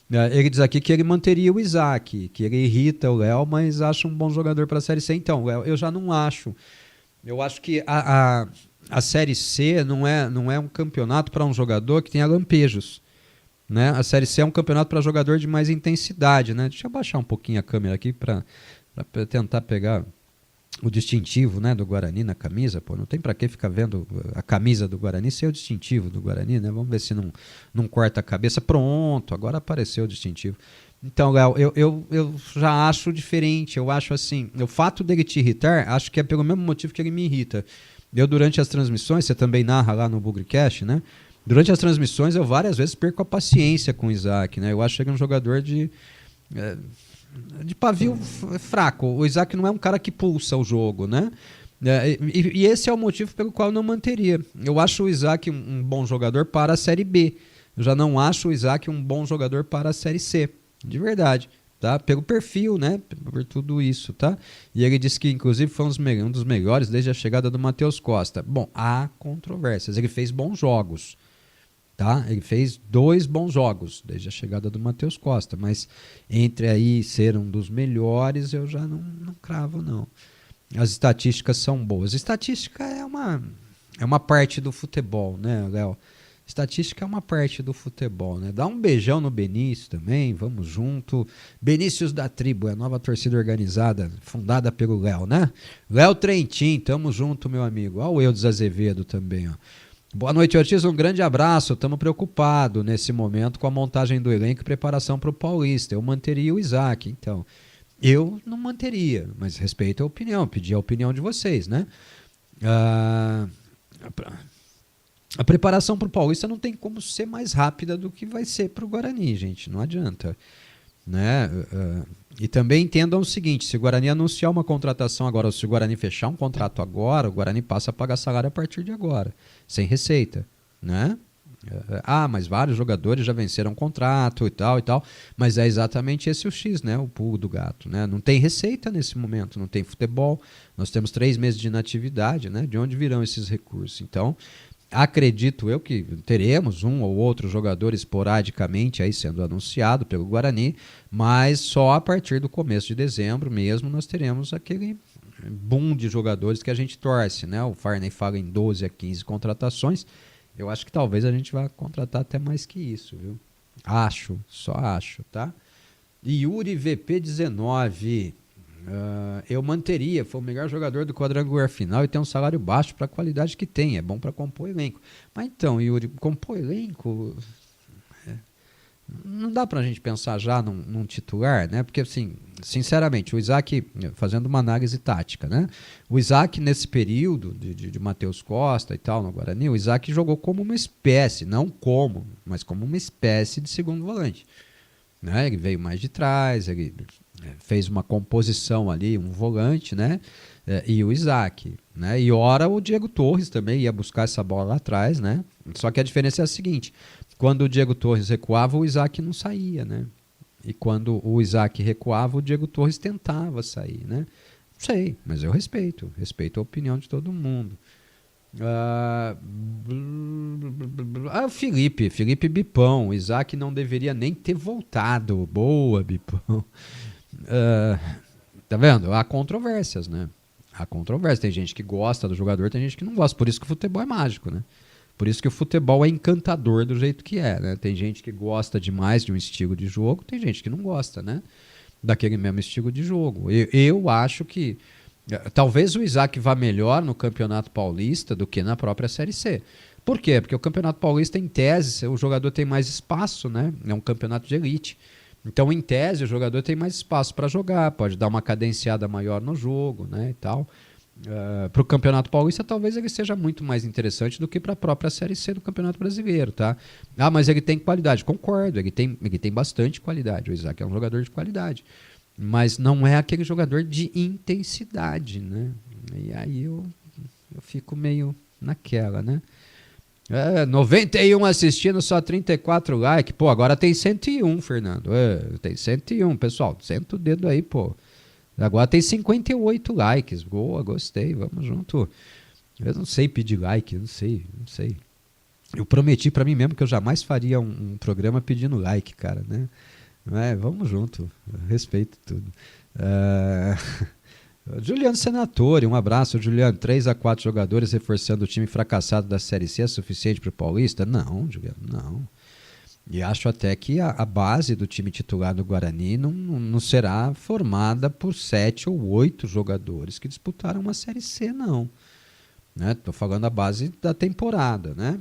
Ele diz aqui que ele manteria o Isaac, que ele irrita o Léo, mas acha um bom jogador para a Série C. Então, Léo, eu já não acho. Eu acho que a Série C não é um campeonato para um jogador que tenha lampejos. Né? A Série C é um campeonato para jogador de mais intensidade, né? Deixa eu abaixar um pouquinho a câmera aqui para tentar pegar o distintivo, né, do Guarani na camisa. Pô, não tem para que ficar vendo a camisa do Guarani sem o distintivo do Guarani, né? Vamos ver se não corta a cabeça. Pronto, agora apareceu o distintivo. Então, Léo, eu já acho diferente. Eu acho assim, o fato dele te irritar, acho que é pelo mesmo motivo que ele me irrita. Eu, durante as transmissões, você também narra lá no Bugricast, né? Durante as transmissões, eu várias vezes perco a paciência com o Isaac, né? Eu acho ele um jogador de pavio fraco. O Isaac não é um cara que pulsa o jogo, né? E esse é o motivo pelo qual eu não manteria. Eu acho o Isaac um bom jogador para a Série B. Eu já não acho o Isaac um bom jogador para a Série C. De verdade. Tá? Pelo perfil, né? Por tudo isso, tá? E ele disse que, inclusive, foi um dos melhores desde a chegada do Matheus Costa. Bom, há controvérsias. Ele fez bons jogos. Tá? Ele fez 2 bons jogos desde a chegada do Matheus Costa, mas entre aí ser um dos melhores eu já não cravo, não. As estatísticas são boas. Estatística é uma parte do futebol, né, Léo? Estatística é uma parte do futebol, né? Dá um beijão no Benício também, vamos junto. Benícios da Tribo, é a nova torcida organizada, fundada pelo Léo, né? Léo Trentin, tamo junto, meu amigo. Olha o Eudes Azevedo também, ó. Boa noite, Ortiz, um grande abraço. Estamos preocupados nesse momento com a montagem do elenco e preparação para o Paulista. Eu manteria o Isaac, então. Eu não manteria, mas respeito a opinião, pedi a opinião de vocês, né? A preparação para o Paulista não tem como ser mais rápida do que vai ser para o Guarani, gente, não adianta. Né? E também entendam o seguinte, se o Guarani anunciar uma contratação agora, ou se o Guarani fechar um contrato agora, o Guarani passa a pagar salário a partir de agora, sem receita, né? Mas vários jogadores já venceram contrato e tal, mas é exatamente esse o X, né? O pulo do gato, né? Não tem receita nesse momento, não tem futebol, nós temos 3 meses de inatividade, né? De onde virão esses recursos? Então, acredito eu que teremos um ou outro jogador esporadicamente aí sendo anunciado pelo Guarani, mas só a partir do começo de dezembro mesmo nós teremos aquele boom de jogadores que a gente torce, né? O Farney fala em 12 a 15 contratações. Eu acho que talvez a gente vá contratar até mais que isso, viu? Só acho, tá? E Yuri VP19, eu manteria, foi o melhor jogador do quadrangular final e tem um salário baixo para a qualidade que tem, é bom para compor elenco. Mas então, Yuri, compor elenco, não dá para a gente pensar já num titular, né? Porque, assim, sinceramente, o Isaac, fazendo uma análise tática, né? O Isaac, nesse período de Matheus Costa e tal, no Guarani, o Isaac jogou como uma espécie, não como, mas como uma espécie de segundo volante. Né? Ele veio mais de trás, ele fez uma composição ali, um volante, né? E o Isaac, né? E ora o Diego Torres também ia buscar essa bola lá atrás, né? Só que a diferença é a seguinte, quando o Diego Torres recuava, o Isaac não saía, né? E quando o Isaac recuava, o Diego Torres tentava sair, né? Não sei, mas eu respeito a opinião de todo mundo. Felipe Bipão, o Isaac não deveria nem ter voltado. Boa, Bipão. Tá vendo? Há controvérsias, né? Há controvérsias. Tem gente que gosta do jogador, tem gente que não gosta. Por isso que o futebol é mágico, né? Por isso que o futebol é encantador do jeito que é, né? Tem gente que gosta demais de um estilo de jogo, tem gente que não gosta, né? Daquele mesmo estilo de jogo. Eu acho que talvez o Isaac vá melhor no Campeonato Paulista do que na própria Série C. Por quê? Porque o Campeonato Paulista, em tese, o jogador tem mais espaço, né? É um campeonato de elite. Então, em tese, o jogador tem mais espaço para jogar, pode dar uma cadenciada maior no jogo, né? E tal. para o Campeonato Paulista, talvez ele seja muito mais interessante do que para a própria Série C do Campeonato Brasileiro, tá? Ah, mas ele tem qualidade. Concordo, ele tem bastante qualidade. O Isaac é um jogador de qualidade. Mas não é aquele jogador de intensidade, né? E aí eu fico meio naquela, né? 91 assistindo, só 34 likes. Pô, agora tem 101, Fernando. Tem 101, pessoal. Senta o dedo aí, pô. Agora tem 58 likes. Boa, gostei, vamos junto. Eu não sei pedir like, não sei. Eu prometi pra mim mesmo que eu jamais faria um programa pedindo like, cara, né? Vamos junto, respeito tudo. Juliano Senatori, um abraço, Juliano. 3 a 4 jogadores reforçando o time fracassado da Série C é suficiente para o Paulista? Não, Juliano, não. E acho até que a base do time titular do Guarani não será formada por 7 ou 8 jogadores que disputaram uma Série C, não. Estou falando a base da temporada, né?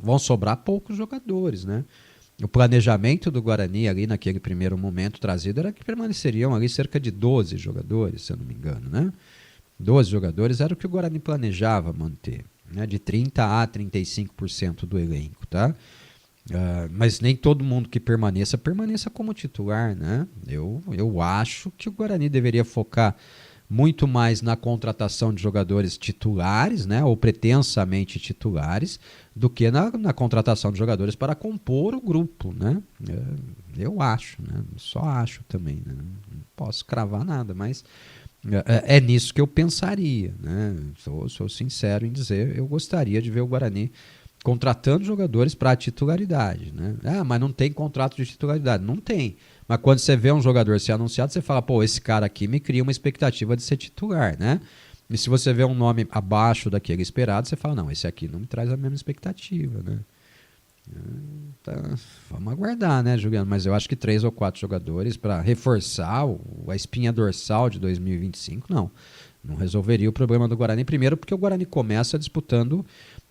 Vão sobrar poucos jogadores, né? O planejamento do Guarani ali naquele primeiro momento trazido era que permaneceriam ali cerca de 12 jogadores, se eu não me engano, né? 12 jogadores era o que o Guarani planejava manter, né? De 30% a 35% do elenco, tá? Mas nem todo mundo que permaneça como titular, né? Eu acho que o Guarani deveria focar muito mais na contratação de jogadores titulares, né, ou pretensamente titulares, do que na contratação de jogadores para compor o grupo, né? Eu acho, né? Só acho também, né? Não posso cravar nada, mas é nisso que eu pensaria, né? Sou sincero em dizer, eu gostaria de ver o Guarani contratando jogadores para a titularidade, né? Mas não tem contrato de titularidade. Não tem. Mas quando você vê um jogador ser anunciado, você fala, pô, esse cara aqui me cria uma expectativa de ser titular, né? E se você vê um nome abaixo daquele esperado, você fala, não, esse aqui não me traz a mesma expectativa, né? Então, vamos aguardar, né, Juliano? Mas eu acho que 3 ou 4 jogadores para reforçar a espinha dorsal de 2025, não resolveria o problema do Guarani. Primeiro porque o Guarani começa disputando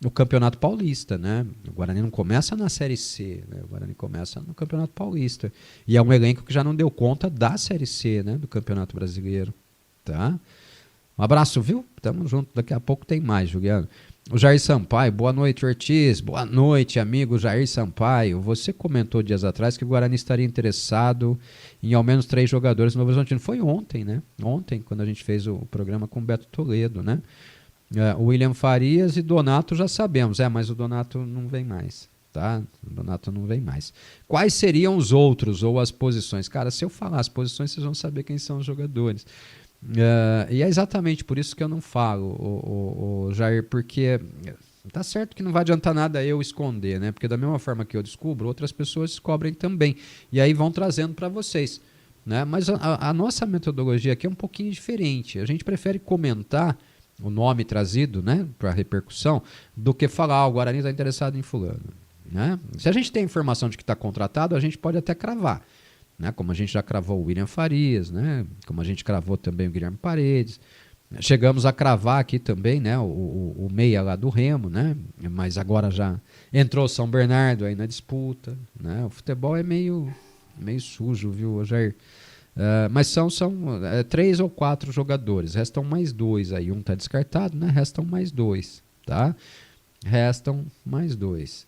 o Campeonato Paulista, né? O Guarani não começa na Série C, né? O Guarani começa no Campeonato Paulista. E é um elenco que já não deu conta da Série C, né? Do Campeonato Brasileiro, tá? Um abraço, viu? Tamo junto. Daqui a pouco tem mais, Juliano. O Jair Sampaio, boa noite, Ortiz. Boa noite, amigo Jair Sampaio. Você comentou dias atrás que o Guarani estaria interessado em ao menos 3 jogadores no Novo Horizontino. Foi ontem, né? Ontem, quando a gente fez o programa com o Beto Toledo, né? O William Farias e Donato já sabemos. Mas o Donato não vem mais, tá? O Donato não vem mais. Quais seriam os outros ou as posições? Cara, se eu falar as posições, vocês vão saber quem são os jogadores. E é exatamente por isso que eu não falo, o Jair, porque tá certo que não vai adiantar nada eu esconder, né? Porque da mesma forma que eu descubro, outras pessoas descobrem também. E aí vão trazendo para vocês, né? Mas a nossa metodologia aqui é um pouquinho diferente. A gente prefere comentar o nome trazido, né, para repercussão, do que falar, o Guarani está interessado em fulano, né? Se a gente tem informação de que está contratado, a gente pode até cravar, né? Como a gente já cravou o William Farias, né? Como a gente cravou também o Guilherme Paredes. Chegamos a cravar aqui também, né, o meia lá do Remo, né? Mas agora já entrou o São Bernardo aí na disputa, né? O futebol é meio sujo, viu, Jair? Mas são 3 ou 4 jogadores, restam mais 2 aí, um está descartado, né? Restam mais 2, tá? Restam mais 2.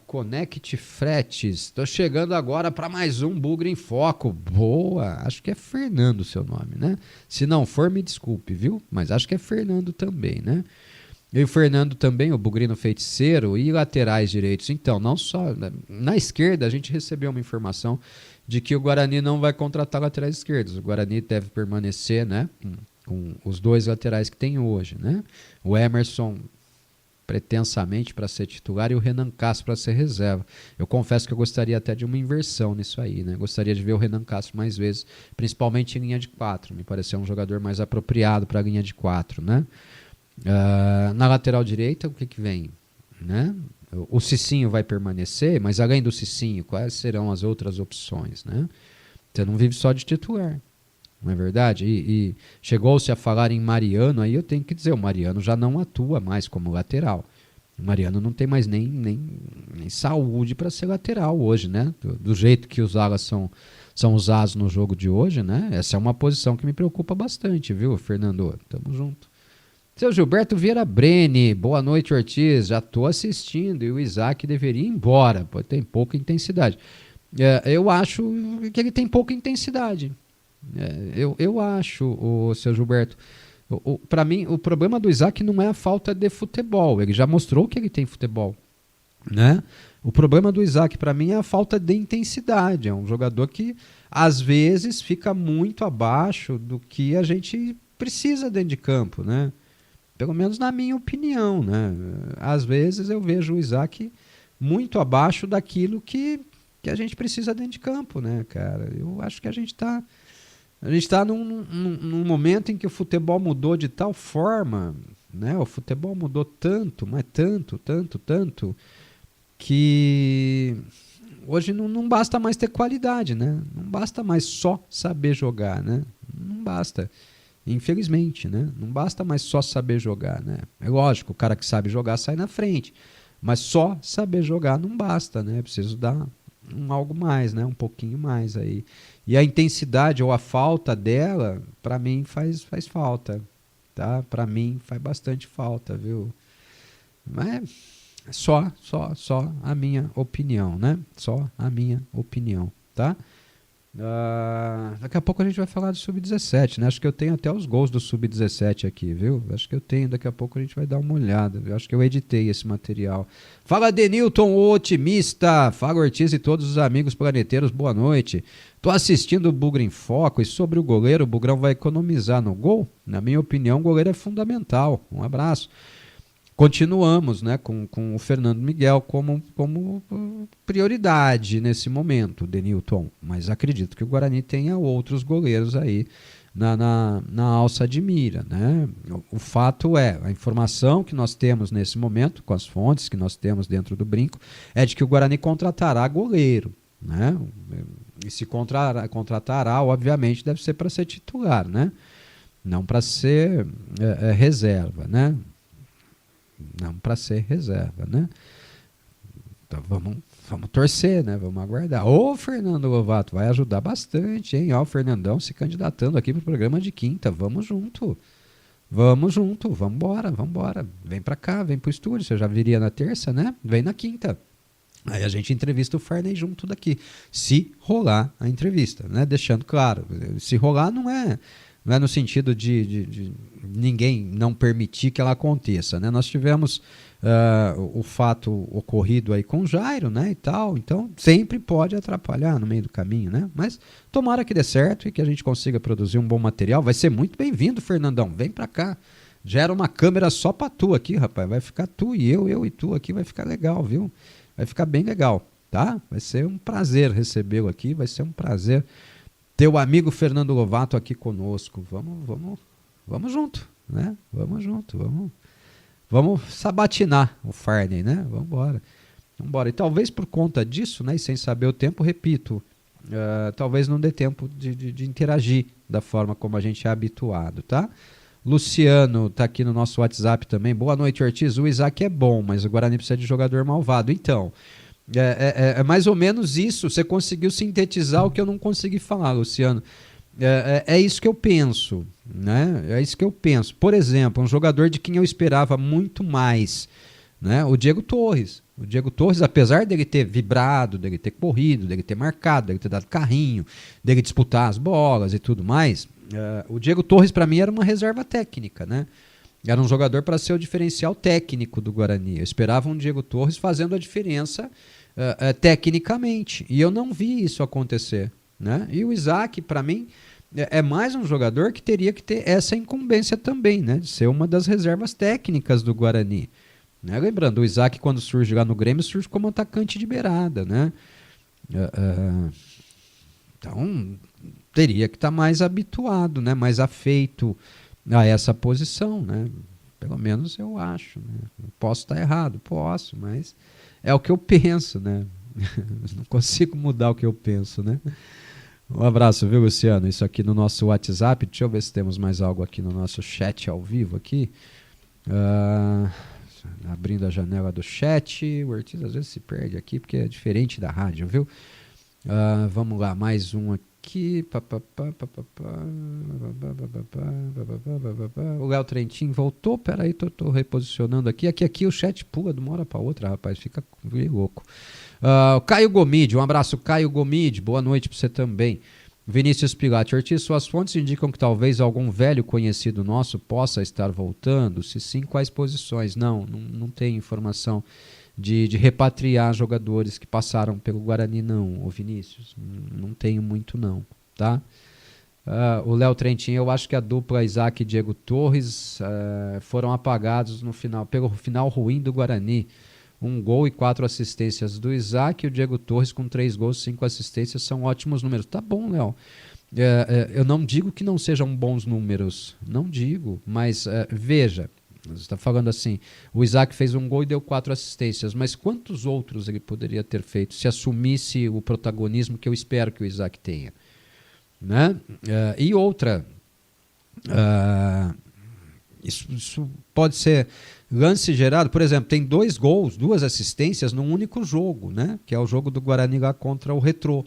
Conect Fretes, estou chegando agora para mais um Bugre em Foco. Boa, acho que é Fernando o seu nome, né? Se não for, me desculpe, viu? Mas acho que é Fernando também, né? E o Fernando também, o Bugrino Feiticeiro e laterais direitos. Então, não só na esquerda, a gente recebeu uma informação de que o Guarani não vai contratar laterais esquerdos. O Guarani deve permanecer, né, com os 2 laterais que tem hoje, né? O Emerson pretensamente para ser titular e o Renan Castro para ser reserva. Eu confesso que eu gostaria até de uma inversão nisso aí, né? Gostaria de ver o Renan Castro mais vezes, principalmente em linha de 4. Me pareceu um jogador mais apropriado para a linha de 4, né? Na lateral direita, o que vem, né? O Cicinho vai permanecer, mas além do Cicinho, quais serão as outras opções, né? Você não vive só de titular, não é verdade? E chegou-se a falar em Mariano, aí eu tenho que dizer, o Mariano já não atua mais como lateral. O Mariano não tem mais nem saúde para ser lateral hoje, né? Do jeito que os alas são usados no jogo de hoje, né? Essa é uma posição que me preocupa bastante, viu, Fernando? Tamo junto. Seu Gilberto Vieira Brene, boa noite, Ortiz. Já tô assistindo e o Isaac deveria ir embora, pô, tem pouca intensidade. Eu acho que ele tem pouca intensidade. Eu acho, o seu Gilberto. Para mim, o problema do Isaac não é a falta de futebol. Ele já mostrou que ele tem futebol, né? O problema do Isaac, para mim, é a falta de intensidade. É um jogador que, às vezes, fica muito abaixo do que a gente precisa dentro de campo, né? Pelo menos na minha opinião, né? Às vezes eu vejo o Isaac muito abaixo daquilo que a gente precisa dentro de campo, né, cara? Eu acho que a gente tá num momento em que o futebol mudou de tal forma, né? O futebol mudou tanto, mas tanto, que hoje não basta mais ter qualidade, né? Não basta mais só saber jogar, né? Não basta. Infelizmente, né? Não basta mais só saber jogar, né? É lógico, o cara que sabe jogar sai na frente, mas só saber jogar não basta, né? É preciso dar algo mais, né? Um pouquinho mais aí. E a intensidade ou a falta dela, para mim faz falta, tá? Para mim faz bastante falta, viu? Mas só a minha opinião, né? Só a minha opinião, tá? Daqui a pouco a gente vai falar do Sub-17, né? Acho que eu tenho até os gols do Sub-17 aqui, viu? Acho que eu tenho, daqui a pouco a gente vai dar uma olhada, viu? Acho que eu editei esse material. Fala Denilton, o otimista! Fala Ortiz e todos os amigos planeteiros, boa noite. Tô assistindo o Bugre em Foco e sobre o goleiro, o Bugrão vai economizar no gol? Na minha opinião, o goleiro é fundamental. Um abraço. Continuamos, né, com o Fernando Miguel como prioridade nesse momento, Denilton. Mas acredito que o Guarani tenha outros goleiros aí na alça de mira, né? O fato é, a informação que nós temos nesse momento, com as fontes que nós temos dentro do Brinco, é de que o Guarani contratará goleiro, né? E se contratará, obviamente, deve ser para ser titular, né? Não para ser reserva, né? Não para ser reserva, né? Então vamos torcer, né? Vamos aguardar. Ô, Fernando Lovato, vai ajudar bastante, hein? Ó, o Fernandão se candidatando aqui pro programa de quinta. Vamos junto. Vamos embora. Vem para cá, vem pro estúdio. Você já viria na terça, né? Vem na quinta. Aí a gente entrevista o Farney junto daqui. Se rolar a entrevista, né? Deixando claro, se rolar não é no sentido de ninguém não permitir que ela aconteça, né? Nós tivemos o fato ocorrido aí com o Jairo, né, e tal, então sempre pode atrapalhar no meio do caminho, né? Mas tomara que dê certo e que a gente consiga produzir um bom material. Vai ser muito bem-vindo, Fernandão, vem pra cá. Gera uma câmera só pra tu aqui, rapaz, vai ficar tu e eu e tu aqui, vai ficar legal, viu? Vai ficar bem legal, tá? Vai ser um prazer recebê-lo aqui, vai ser um prazer teu amigo Fernando Lovato aqui conosco. Vamos junto, né? Vamos sabatinar o Farney, né? Vamos embora. E talvez por conta disso, né? E sem saber o tempo, repito, talvez não dê tempo de interagir da forma como a gente é habituado, tá? Luciano tá aqui no nosso WhatsApp também. Boa noite, Ortiz. O Isaac é bom, mas o Guarani precisa de jogador malvado. Então, é mais ou menos isso. Você conseguiu sintetizar o que eu não consegui falar, Luciano. É isso que eu penso, né? É isso que eu penso. Por exemplo, um jogador de quem eu esperava muito mais, né? O Diego Torres. O Diego Torres, apesar dele ter vibrado, dele ter corrido, dele ter marcado, dele ter dado carrinho, dele disputar as bolas e tudo mais, o Diego Torres para mim era uma reserva técnica, né? Era um jogador para ser o diferencial técnico do Guarani. Eu esperava um Diego Torres fazendo a diferença tecnicamente. E eu não vi isso acontecer, né? E o Isaac, para mim, é mais um jogador que teria que ter essa incumbência também, né? De ser uma das reservas técnicas do Guarani. Né? Lembrando, o Isaac, quando surge lá no Grêmio, surge como atacante de beirada, né? Então, teria que estar mais habituado, né? Mais afeito a essa posição, né? Pelo menos eu acho, né? Posso estar errado, posso, mas é o que eu penso, né? Não consigo mudar o que eu penso, né? Um abraço, viu, Luciano? Isso aqui no nosso WhatsApp. Deixa eu ver se temos mais algo aqui no nosso chat ao vivo aqui. Abrindo a janela do chat. O Ortiz às vezes se perde aqui porque é diferente da rádio, viu? Vamos lá, mais um aqui. O Léo Trentin voltou. Peraí, tô reposicionando aqui. Aqui o chat pula de uma hora para outra, rapaz. Fica louco. Caio Gomide, um abraço, Caio Gomide. Boa noite para você também. Vinícius Pilate, Ortiz, suas fontes indicam que talvez algum velho conhecido nosso possa estar voltando? Se sim, quais posições? Não tem informação de repatriar jogadores que passaram pelo Guarani, não, ô Vinícius. Não tenho muito, não, tá? O Léo Trentin, eu acho que a dupla Isaac e Diego Torres foram apagados no final, pelo final ruim do Guarani. 1 gol e 4 assistências do Isaac, e o Diego Torres com 3 gols e 5 assistências são ótimos números. Tá bom, Léo. Eu não digo que não sejam bons números, não digo, mas veja, você está falando assim, o Isaac fez 1 gol e deu 4 assistências, mas quantos outros ele poderia ter feito se assumisse o protagonismo que eu espero que o Isaac tenha? Né? E outra, isso pode ser lance gerado, por exemplo, tem 2 gols, 2 assistências num único jogo, né? Que é o jogo do Guarani lá contra o Retrô,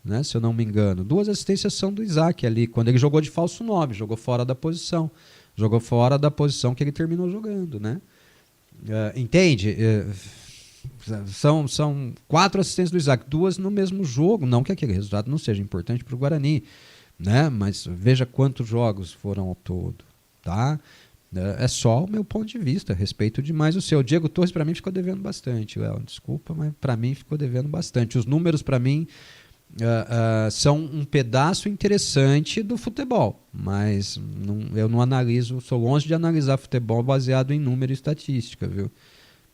né? Se eu não me engano. 2 assistências são do Isaac ali, quando ele jogou de falso 9, jogou fora da posição. Jogou fora da posição que ele terminou jogando, né? Entende? São 4 assistências do Isaac, 2 no mesmo jogo, não que aquele resultado não seja importante para o Guarani, né? Mas veja quantos jogos foram ao todo, tá? É só o meu ponto de vista, respeito demais o seu. O Diego Torres para mim ficou devendo bastante, Léo, desculpa, mas para mim ficou devendo bastante. Os números para mim são um pedaço interessante do futebol, mas eu não analiso, sou longe de analisar futebol baseado em número e estatística, viu?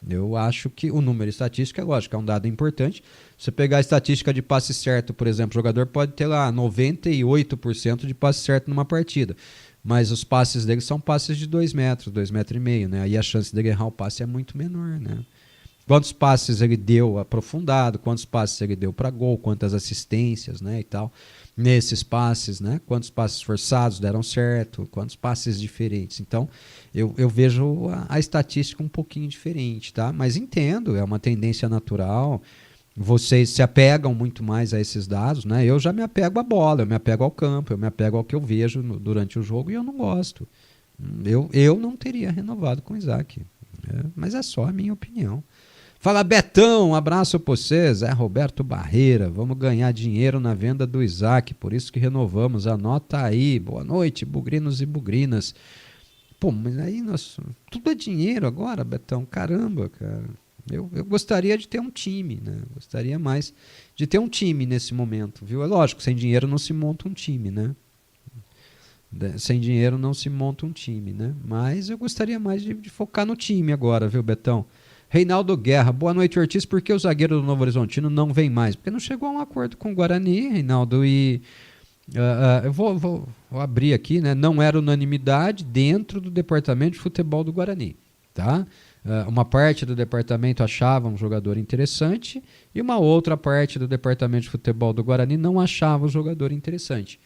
Eu acho que o número e estatística, lógico, é um dado importante. Se você pegar a estatística de passe certo, por exemplo, o jogador pode ter lá 98% de passe certo numa partida, mas os passes dele são passes de 2 metros, 2,5 metros, né? Aí a chance dele errar o passe é muito menor, né? Quantos passes ele deu aprofundado, quantos passes ele deu para gol, quantas assistências, né, e tal, nesses passes, né? Quantos passes forçados deram certo, quantos passes diferentes. Então, eu vejo a estatística um pouquinho diferente, tá? Mas entendo, é uma tendência natural. Vocês se apegam muito mais a esses dados, né? Eu já me apego à bola, eu me apego ao campo, eu me apego ao que eu vejo durante o jogo e eu não gosto. Eu não teria renovado com o Isaac, mas é só a minha opinião. Fala, Betão, um abraço para vocês. Roberto Barreira, vamos ganhar dinheiro na venda do Isaac, por isso que renovamos, anota aí. Boa noite, bugrinos e bugrinas. Pô, mas aí tudo é dinheiro agora, Betão, caramba, cara. Eu gostaria de ter um time, né? Gostaria mais de ter um time nesse momento, viu? É lógico, sem dinheiro não se monta um time, né? Sem dinheiro não se monta um time, né? Mas eu gostaria mais de focar no time agora, viu, Betão? Reinaldo Guerra, boa noite, Ortiz. Por que o zagueiro do Novo Horizontino não vem mais? Porque não chegou a um acordo com o Guarani, Reinaldo, e eu vou abrir aqui, né? Não era unanimidade dentro do departamento de futebol do Guarani, tá? Uma parte do departamento achava um jogador interessante e uma outra parte do departamento de futebol do Guarani não achava o jogador interessante.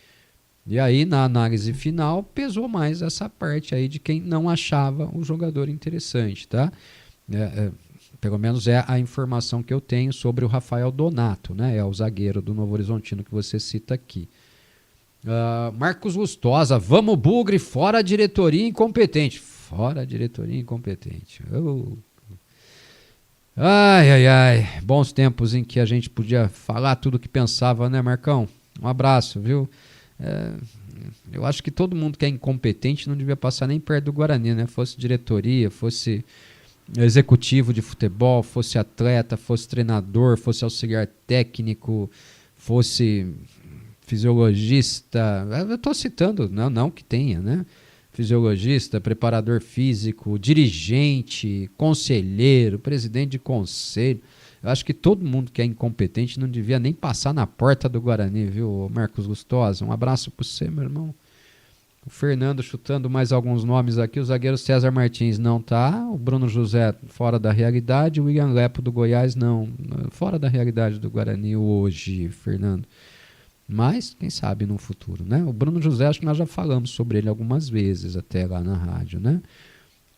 E aí, na análise final, pesou mais essa parte aí de quem não achava o jogador interessante, tá? Pelo menos é a informação que eu tenho sobre o Rafael Donato, né? É o zagueiro do Novo Horizontino que você cita aqui. Marcos Gustosa, vamos Bugre, fora a diretoria incompetente. Fora a diretoria incompetente. Ai, bons tempos em que a gente podia falar tudo o que pensava, né, Marcão? Um abraço, viu? Eu acho que todo mundo que é incompetente não devia passar nem perto do Guarani, né? Fosse diretoria, fosse executivo de futebol, fosse atleta, fosse treinador, fosse auxiliar técnico, fosse fisiologista. Eu estou citando, não que tenha, né? Fisiologista, preparador físico, dirigente, conselheiro, presidente de conselho. Eu acho que todo mundo que é incompetente não devia nem passar na porta do Guarani, viu, Marcos Gustosa? Um abraço para você, meu irmão. O Fernando chutando mais alguns nomes aqui. O zagueiro César Martins não tá. O Bruno José fora da realidade. O William Lepo do Goiás não. Fora da realidade do Guarani hoje, Fernando. Mas, quem sabe no futuro, né? O Bruno José, acho que nós já falamos sobre ele algumas vezes até lá na rádio, né?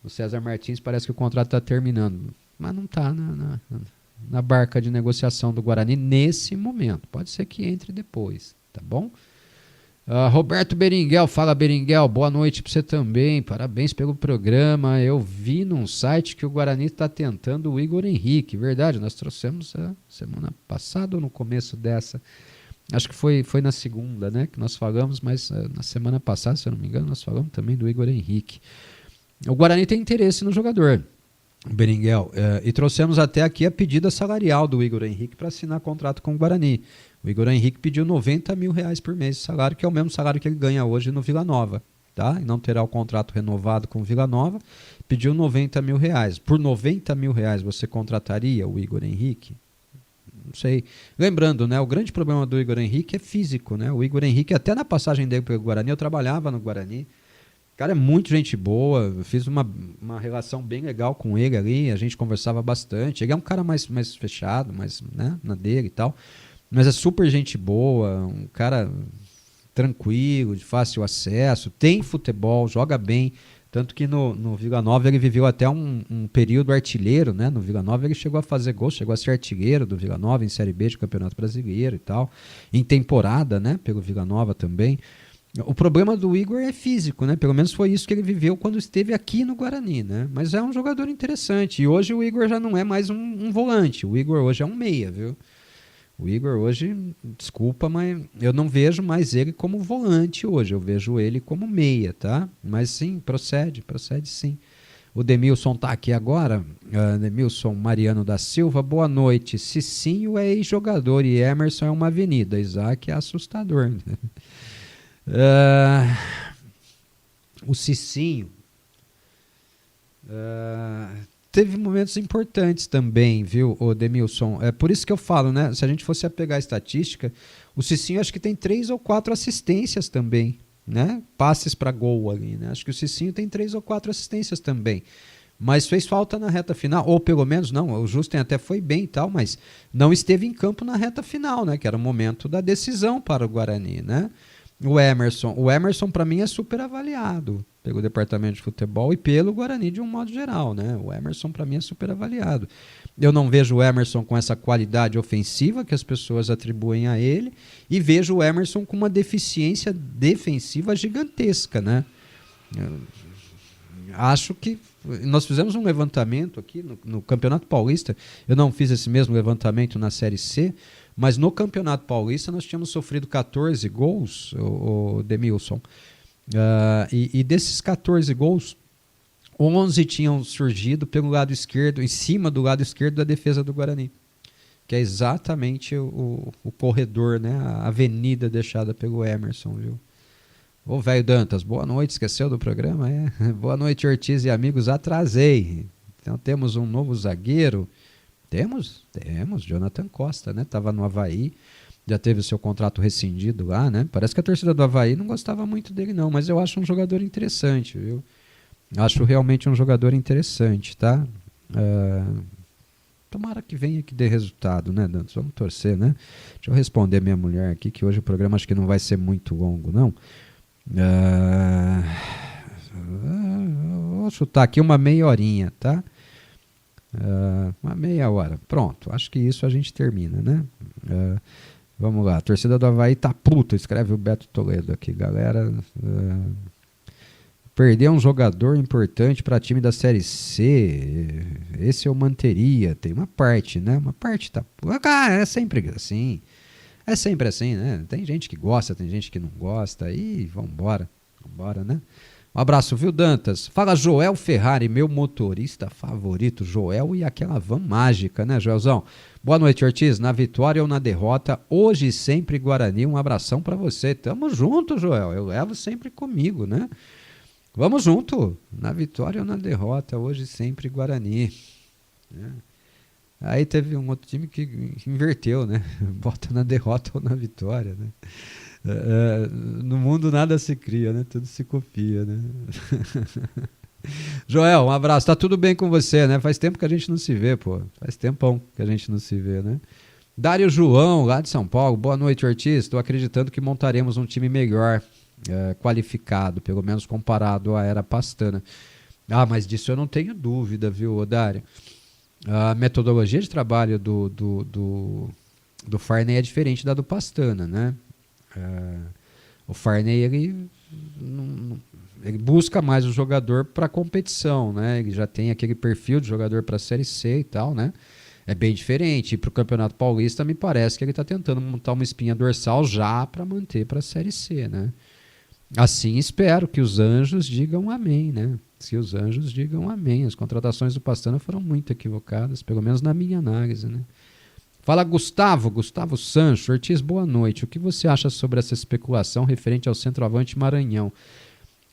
O César Martins parece que o contrato está terminando. Mas não está na barca de negociação do Guarani nesse momento. Pode ser que entre depois, tá bom? Roberto Beringuel, fala Beringuel, boa noite para você também, parabéns pelo programa. Eu vi num site que o Guarani está tentando o Igor Henrique, verdade, nós trouxemos a semana passada ou no começo dessa, acho que foi na segunda, né, que nós falamos, mas na semana passada, se eu não me engano, nós falamos também do Igor Henrique. O Guarani tem interesse no jogador, Beringuel, e trouxemos até aqui a pedida salarial do Igor Henrique para assinar contrato com o Guarani. O Igor Henrique pediu R$90 mil por mês de salário, que é o mesmo salário que ele ganha hoje no Vila Nova, tá? E não terá o contrato renovado com o Vila Nova, pediu R$90 mil. Por R$90 mil você contrataria o Igor Henrique? Não sei. Lembrando, né, o grande problema do Igor Henrique é físico, né? O Igor Henrique, até na passagem dele pelo Guarani, eu trabalhava no Guarani, o cara é muito gente boa, eu fiz uma relação bem legal com ele ali, a gente conversava bastante, ele é um cara mais fechado, mais, né, na dele e tal, mas é super gente boa, um cara tranquilo, de fácil acesso, tem futebol, joga bem, tanto que no Vila Nova ele viveu até um período artilheiro, né? No Vila Nova ele chegou a fazer gols, chegou a ser artilheiro do Vila Nova em Série B de Campeonato Brasileiro e tal, em temporada, né? Pelo Vila Nova também. O problema do Igor é físico, né? Pelo menos foi isso que ele viveu quando esteve aqui no Guarani, né? Mas é um jogador interessante, e hoje o Igor já não é mais um volante, o Igor hoje é um meia, viu? O Igor hoje, desculpa, mas eu não vejo mais ele como volante hoje, eu vejo ele como meia, tá? Mas sim, procede sim. O Demilson tá aqui agora, Demilson Mariano da Silva, boa noite. Cicinho é ex-jogador e Emerson é uma avenida, Isaac é assustador. O Cicinho teve momentos importantes também, viu, o Demilson? É por isso que eu falo, né? Se a gente fosse pegar a estatística, o Cicinho acho que tem 3 ou 4 assistências também, né? Passes para gol ali, né? Acho que o Cicinho tem 3 ou 4 assistências também. Mas fez falta na reta final, ou pelo menos não, o Justen até foi bem e tal, mas não esteve em campo na reta final, né? Que era o momento da decisão para o Guarani, né? O Emerson para mim é super avaliado pelo departamento de futebol e pelo Guarani de um modo geral, né? O Emerson para mim é super avaliado. Eu não vejo o Emerson com essa qualidade ofensiva que as pessoas atribuem a ele e vejo o Emerson com uma deficiência defensiva gigantesca, né? Acho que nós fizemos um levantamento aqui no Campeonato Paulista, eu não fiz esse mesmo levantamento na Série C, mas no Campeonato Paulista nós tínhamos sofrido 14 gols, o Demilson. E desses 14 gols, 11 tinham surgido pelo lado esquerdo, em cima do lado esquerdo da defesa do Guarani, que é exatamente o corredor, né, a avenida deixada pelo Emerson, viu? Ô, velho Dantas, boa noite, esqueceu do programa? Boa noite, Ortiz e amigos, atrasei. Então temos um novo zagueiro. Temos, Jonathan Costa, né? Tava no Avaí, já teve o seu contrato rescindido lá, né? Parece que a torcida do Avaí não gostava muito dele não, mas eu acho um jogador interessante, viu? Acho realmente um jogador interessante, tá? Tomara que venha que dê resultado, né, Dantas? Vamos torcer, né? Deixa eu responder minha mulher aqui, que hoje o programa acho que não vai ser muito longo, não. Vou chutar aqui uma meia horinha, tá? Uma meia hora. Pronto, acho que isso a gente termina, né? Vamos lá, a torcida do Avaí tá puta, escreve o Beto Toledo aqui, galera. Perder um jogador importante para time da Série C, esse eu manteria. Tem uma parte, né? Uma parte tá... é sempre assim. É sempre assim, né? Tem gente que gosta, tem gente que não gosta. E vambora, né? Um abraço, viu, Dantas? Fala, Joel Ferrari, meu motorista favorito, Joel e aquela van mágica, né, Joelzão? Boa noite, Ortiz. Na vitória ou na derrota, hoje sempre Guarani. Um abração pra você. Tamo junto, Joel. Eu levo sempre comigo, né? Vamos junto. Na vitória ou na derrota, hoje sempre Guarani. Aí teve um outro time que inverteu, né? Bota na derrota ou na vitória, né? No mundo nada se cria, né? Tudo se copia, né? Joel, um abraço. Tá tudo bem com você, né? Faz tempo que a gente não se vê, pô. Faz tempão que a gente não se vê, né? Dário João, lá de São Paulo. Boa noite, Ortiz. Estou acreditando que montaremos um time melhor, qualificado, pelo menos comparado à era Pastana. Mas disso eu não tenho dúvida, viu, Dário? A metodologia de trabalho do Farney é diferente da do Pastana, né? O Farney ele busca mais o jogador para competição, né? Ele já tem aquele perfil de jogador para a Série C e tal, né? É bem diferente. E para o Campeonato Paulista me parece que ele está tentando montar uma espinha dorsal já para manter para a Série C, né? Assim espero que os anjos digam amém, né? Se os anjos digam amém. As contratações do Pastana foram muito equivocadas, pelo menos na minha análise, né? Fala Gustavo Sancho. Ortiz, boa noite. O que você acha sobre essa especulação referente ao centroavante Maranhão?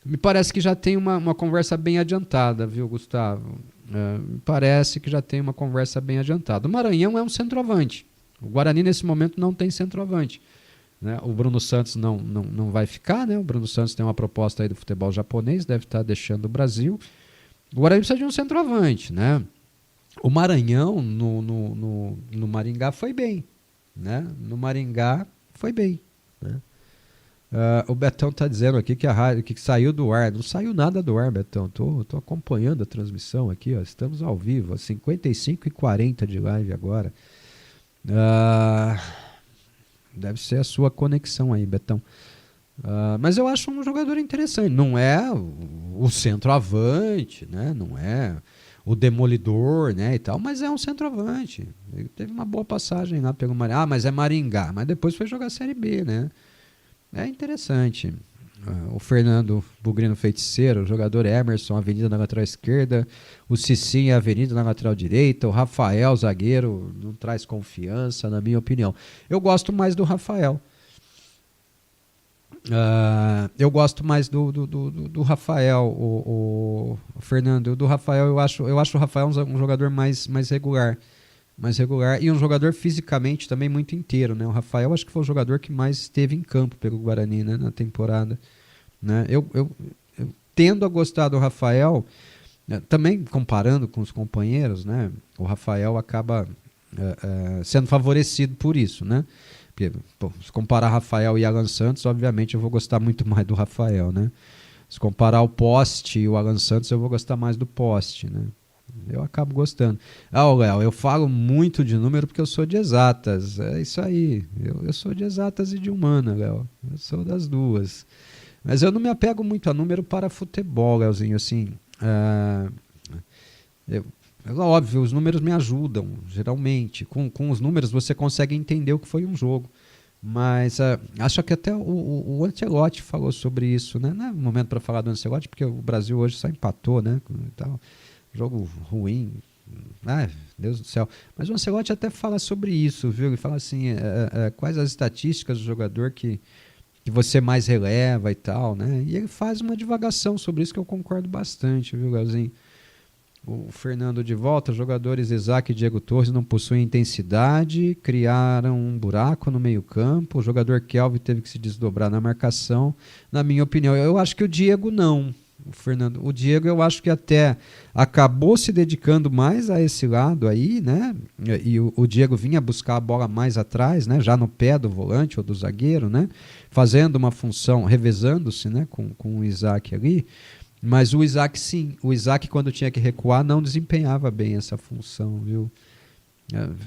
Me parece que já tem uma conversa bem adiantada, viu, Gustavo? Me parece que já tem uma conversa bem adiantada. O Maranhão é um centroavante. O Guarani, nesse momento, não tem centroavante, né? O Bruno Santos não vai ficar, né? O Bruno Santos tem uma proposta aí do futebol japonês, deve estar deixando o Brasil. O Guarani precisa de um centroavante, né? O Maranhão no Maringá foi bem, né? No Maringá foi bem, né? O Betão está dizendo aqui que a rádio que saiu do ar. Não saiu nada do ar, Betão. Tô acompanhando a transmissão aqui, ó. Estamos ao vivo, 55h40 de live agora. Deve ser a sua conexão aí, Betão. Mas eu acho um jogador interessante. Não é o centroavante, né? Não é o demolidor, né, e tal, mas é um centroavante. Ele teve uma boa passagem lá pelo Maringá. Mas é Maringá. Mas depois foi jogar a Série B, né? É interessante. O Fernando Bugrino Feiticeiro, o jogador Emerson, avenida na lateral esquerda, o Cicinho, avenida na lateral direita, o Rafael, zagueiro, não traz confiança, na minha opinião. Eu gosto mais do Rafael. Eu gosto mais do Rafael, o Fernando. Do Rafael, eu acho o Rafael um jogador mais regular. Mais regular e um jogador fisicamente também muito inteiro, né? O Rafael acho que foi o jogador que mais esteve em campo pelo Guarani, né, na temporada, né? Eu tendo a gostar do Rafael, também comparando com os companheiros, né? O Rafael acaba sendo favorecido por isso, né? Porque, se comparar Rafael e Alan Santos, obviamente eu vou gostar muito mais do Rafael, né? Se comparar o Poste e o Alan Santos, eu vou gostar mais do Poste, né? Eu acabo gostando. Léo, eu falo muito de número porque eu sou de exatas. É isso aí. Eu sou de exatas e de humana, Léo. Eu sou das duas. Mas eu não me apego muito a número para futebol, Léozinho. Assim, óbvio, os números me ajudam, geralmente. Com os números você consegue entender o que foi um jogo. Mas acho que até o Ancelotti falou sobre isso, né? Não é o momento para falar do Ancelotti, porque o Brasil hoje só empatou, né? Então, jogo ruim, Deus do céu. Mas o Ancelotti até fala sobre isso, viu? Ele fala assim, quais as estatísticas do jogador que você mais releva e tal, né? E ele faz uma divagação sobre isso que eu concordo bastante, viu, Leozinho? O Fernando de volta, jogadores Isaac e Diego Torres não possuem intensidade, criaram um buraco no meio campo, o jogador Kelvin teve que se desdobrar na marcação, na minha opinião. Eu acho que o Diego não. O Diego eu acho que até acabou se dedicando mais a esse lado aí, né? E o Diego vinha buscar a bola mais atrás, né? Já no pé do volante ou do zagueiro, né? Fazendo uma função, revezando-se, né? Com o Isaac ali. Mas o Isaac sim, o Isaac quando tinha que recuar não desempenhava bem essa função, viu?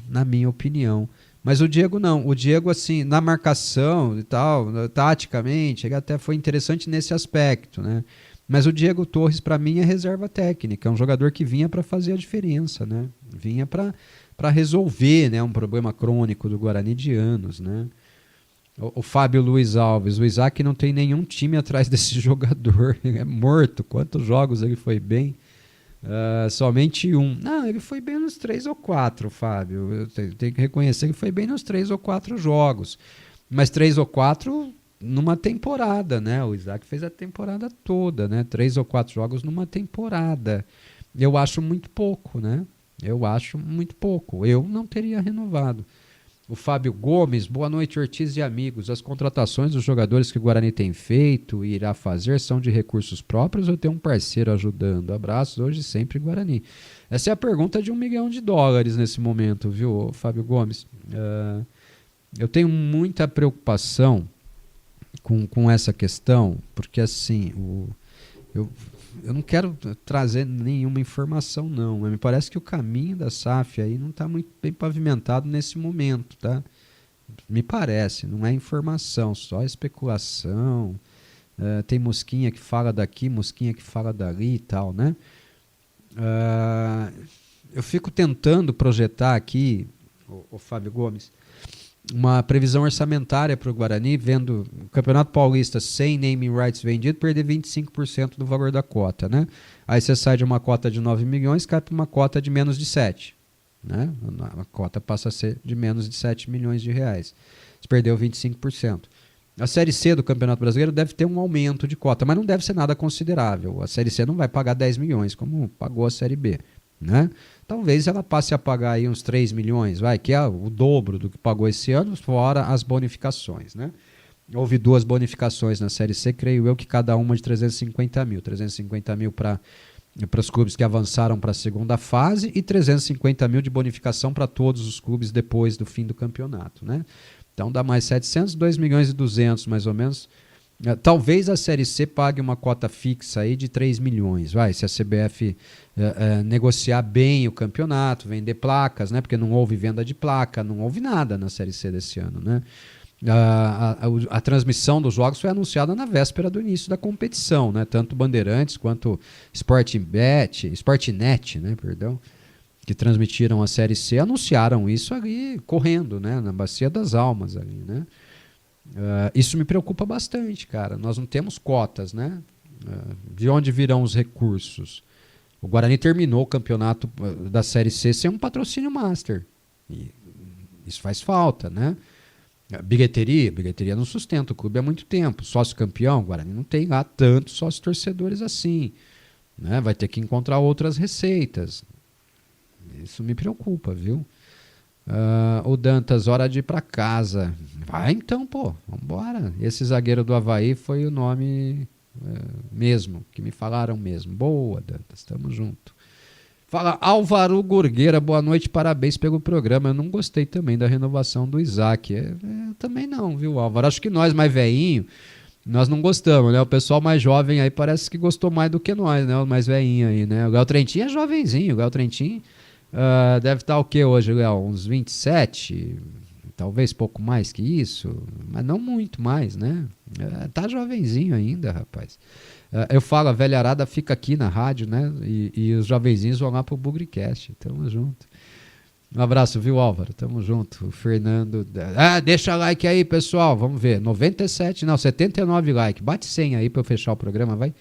Na minha opinião. Mas o Diego não, o Diego assim, na marcação e tal, taticamente, ele até foi interessante nesse aspecto, né? Mas o Diego Torres, para mim, é reserva técnica. É um jogador que vinha para fazer a diferença, né? Vinha para resolver, né, um problema crônico do Guarani de anos, né? O Fábio Luiz Alves. O Isaac não tem nenhum time atrás desse jogador. Ele é morto. Quantos jogos ele foi bem? Somente um. Não, ele foi bem nos 3 ou 4, Fábio. Eu tenho que reconhecer que foi bem nos 3 ou 4 jogos. Mas 3 ou 4... numa temporada, né? O Isaac fez a temporada toda, né? 3 ou 4 jogos numa temporada. Eu acho muito pouco, né? Eu acho muito pouco. Eu não teria renovado. O Fábio Gomes, boa noite, Ortiz e amigos. As contratações dos jogadores que o Guarani tem feito e irá fazer são de recursos próprios ou tem um parceiro ajudando? Abraços, hoje sempre Guarani. Essa é a pergunta de $1 milhão nesse momento, viu, Fábio Gomes? Eu tenho muita preocupação com essa questão, porque assim, Eu não quero trazer nenhuma informação, não. Mas me parece que o caminho da SAF aí não está muito bem pavimentado nesse momento, tá? Me parece, não é informação, só especulação. Tem mosquinha que fala daqui, mosquinha que fala dali e tal, né? Eu fico tentando projetar aqui, o Fábio Gomes, uma previsão orçamentária para o Guarani, vendo o Campeonato Paulista sem naming rights vendido perder 25% do valor da cota, né? Aí você sai de uma cota de 9 milhões, cai para uma cota de menos de 7, né? A cota passa a ser de menos de 7 milhões de reais. Você perdeu 25%. A Série C do Campeonato Brasileiro deve ter um aumento de cota, mas não deve ser nada considerável. A Série C não vai pagar 10 milhões, como pagou a Série B, né? Talvez ela passe a pagar aí uns 3 milhões, que é o dobro do que pagou esse ano, fora as bonificações, né? Houve 2 bonificações na Série C, creio eu, que cada uma de 350 mil. 350 mil para os clubes que avançaram para a segunda fase e 350 mil de bonificação para todos os clubes depois do fim do campeonato, né? Então dá mais 700, 2 milhões e 200 mais ou menos. Talvez a Série C pague uma cota fixa aí de 3 milhões, se a CBF negociar bem o campeonato, vender placas, né? Porque não houve venda de placa, não houve nada na Série C desse ano, né? A transmissão dos jogos foi anunciada na véspera do início da competição, né? Tanto Bandeirantes quanto Sportnet, né? Perdão, que transmitiram a Série C, anunciaram isso ali correndo, né? Na Bacia das Almas ali, né? Isso me preocupa bastante, cara. Nós não temos cotas, né? De onde virão os recursos? O Guarani terminou o campeonato da Série C sem um patrocínio master. E isso faz falta, né? Bilheteria não sustenta o clube há muito tempo. Sócio campeão, o Guarani não tem lá tantos sócios torcedores assim, né? Vai ter que encontrar outras receitas. Isso me preocupa, viu? O Dantas, hora de ir pra casa. Vai então, pô, vambora. Esse zagueiro do Avaí foi o nome mesmo, que me falaram mesmo. Boa, Dantas, tamo junto. Fala Álvaro Gurgueira, boa noite, parabéns pelo programa. Eu não gostei também da renovação do Isaac. Eu também não, viu, Álvaro? Acho que nós mais velhinho, nós não gostamos, né? O pessoal mais jovem aí parece que gostou mais do que nós, né? O mais velhinho aí, né? O Léo Trentin é jovenzinho, o Léo Trentin deve estar o que hoje, Léo? Uns 27, talvez pouco mais que isso, mas não muito mais, né? Tá jovenzinho ainda, rapaz. Eu falo, a velharada fica aqui na rádio, né? E os jovenzinhos vão lá pro Bugricast. Tamo junto. Um abraço, viu, Álvaro? Tamo junto. O Fernando. Deixa like aí, pessoal. Vamos ver. 79 like. Bate 100 aí pra eu fechar o programa, vai.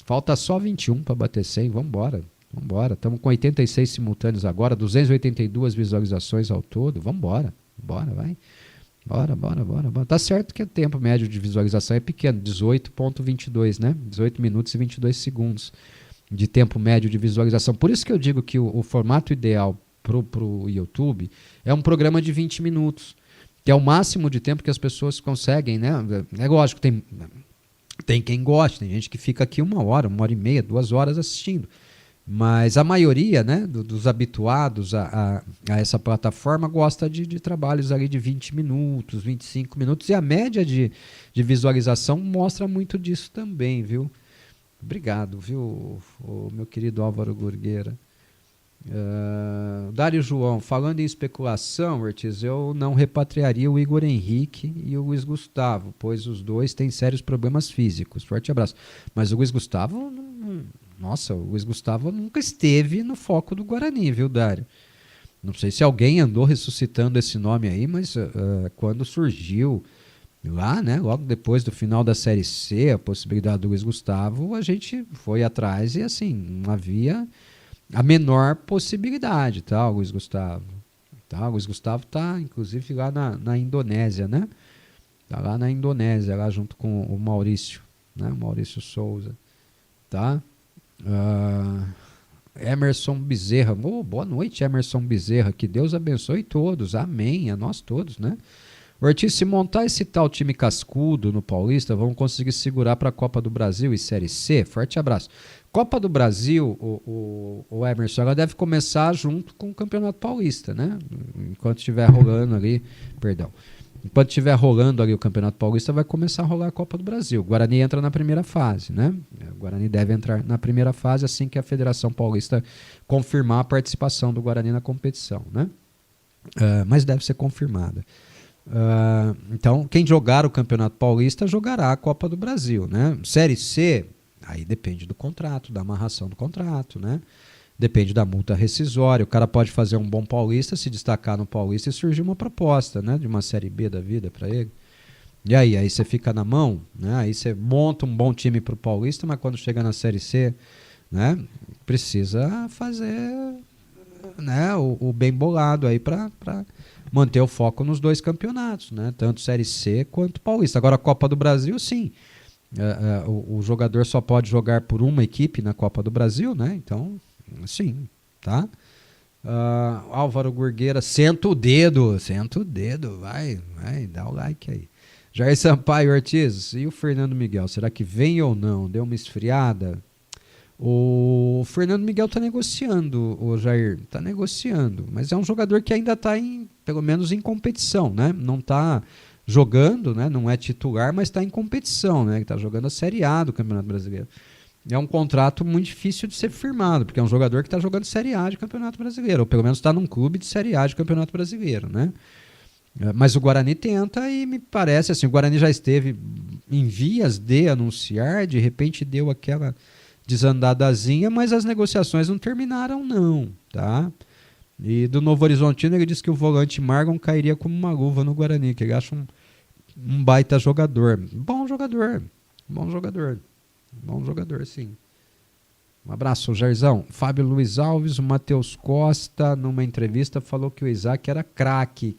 Falta só 21 pra bater 100. Vambora. Estamos com 86 simultâneos agora, 282 visualizações ao todo. Vambora. Bora, vai. Bora. Tá certo que o tempo médio de visualização é pequeno, 18.22, né? 18 minutos e 22 segundos de tempo médio de visualização. Por isso que eu digo que o formato ideal pro YouTube é um programa de 20 minutos, que é o máximo de tempo que as pessoas conseguem, né? É lógico, tem quem gosta, tem gente que fica aqui 1 hora, 1h30, 2 horas assistindo. Mas a maioria, né, dos habituados a essa plataforma gosta de trabalhos ali de 20 minutos, 25 minutos. E a média de visualização mostra muito disso também, viu? Obrigado, viu, o meu querido Álvaro Gurgueira. Dário João, falando em especulação, Ortiz, eu não repatriaria o Igor Henrique e o Luiz Gustavo, pois os dois têm sérios problemas físicos. Forte abraço. Mas o Luiz Gustavo... Nossa, o Luiz Gustavo nunca esteve no foco do Guarani, viu, Dário? Não sei se alguém andou ressuscitando esse nome aí, mas quando surgiu lá, né, logo depois do final da Série C, a possibilidade do Luiz Gustavo, a gente foi atrás e, assim, não havia a menor possibilidade, tá, o Luiz Gustavo. Tá, o Luiz Gustavo tá, inclusive, lá na Indonésia, né? Tá lá na Indonésia, lá junto com o Maurício, né, o Maurício Souza, tá? Emerson Bezerra, boa noite, Emerson Bezerra, que Deus abençoe todos, amém, a nós todos, né? Ortiz, se montar esse tal time cascudo no Paulista, vamos conseguir segurar para a Copa do Brasil e Série C? Forte abraço. Copa do Brasil, o Emerson, ela deve começar junto com o Campeonato Paulista, né? Enquanto estiver rolando ali, perdão. Enquanto estiver rolando ali o Campeonato Paulista, vai começar a rolar a Copa do Brasil. O Guarani entra na primeira fase, né? O Guarani deve entrar na primeira fase assim que a Federação Paulista confirmar a participação do Guarani na competição, né? Mas deve ser confirmada. Então, quem jogar o Campeonato Paulista jogará a Copa do Brasil, né? Série C, aí depende do contrato, da amarração do contrato, né? Depende da multa rescisória. O cara pode fazer um bom paulista, se destacar no paulista e surgir uma proposta, né, de uma Série B da vida para ele. E aí você fica na mão, né? Aí você monta um bom time para o paulista, mas quando chega na Série C, né, precisa fazer, né, o bem bolado aí para manter o foco nos dois campeonatos, né? Tanto Série C quanto paulista. Agora a Copa do Brasil, sim. O jogador só pode jogar por uma equipe na Copa do Brasil, né? Então, sim, tá? Álvaro Gurgueira, senta o dedo, vai, dá o like aí. Jair Sampaio Ortiz, e o Fernando Miguel, será que vem ou não? Deu uma esfriada? O Fernando Miguel tá negociando, o Jair, tá negociando, mas é um jogador que ainda tá pelo menos em competição, né? Não tá jogando, né? Não é titular, mas tá em competição, né? Ele tá jogando a Série A do Campeonato Brasileiro. É um contrato muito difícil de ser firmado, porque é um jogador que está jogando Série A de Campeonato Brasileiro, ou pelo menos está num clube de Série A de Campeonato Brasileiro, né? Mas o Guarani tenta e me parece assim, o Guarani já esteve em vias de anunciar, de repente deu aquela desandadazinha, mas as negociações não terminaram não, tá? E do Novo Horizontino ele disse que o volante Margon cairia como uma luva no Guarani, que ele acha um baita jogador. Bom jogador, sim. Um abraço, Jairzão. Fábio Luiz Alves, o Matheus Costa, numa entrevista, falou que o Isaac era craque.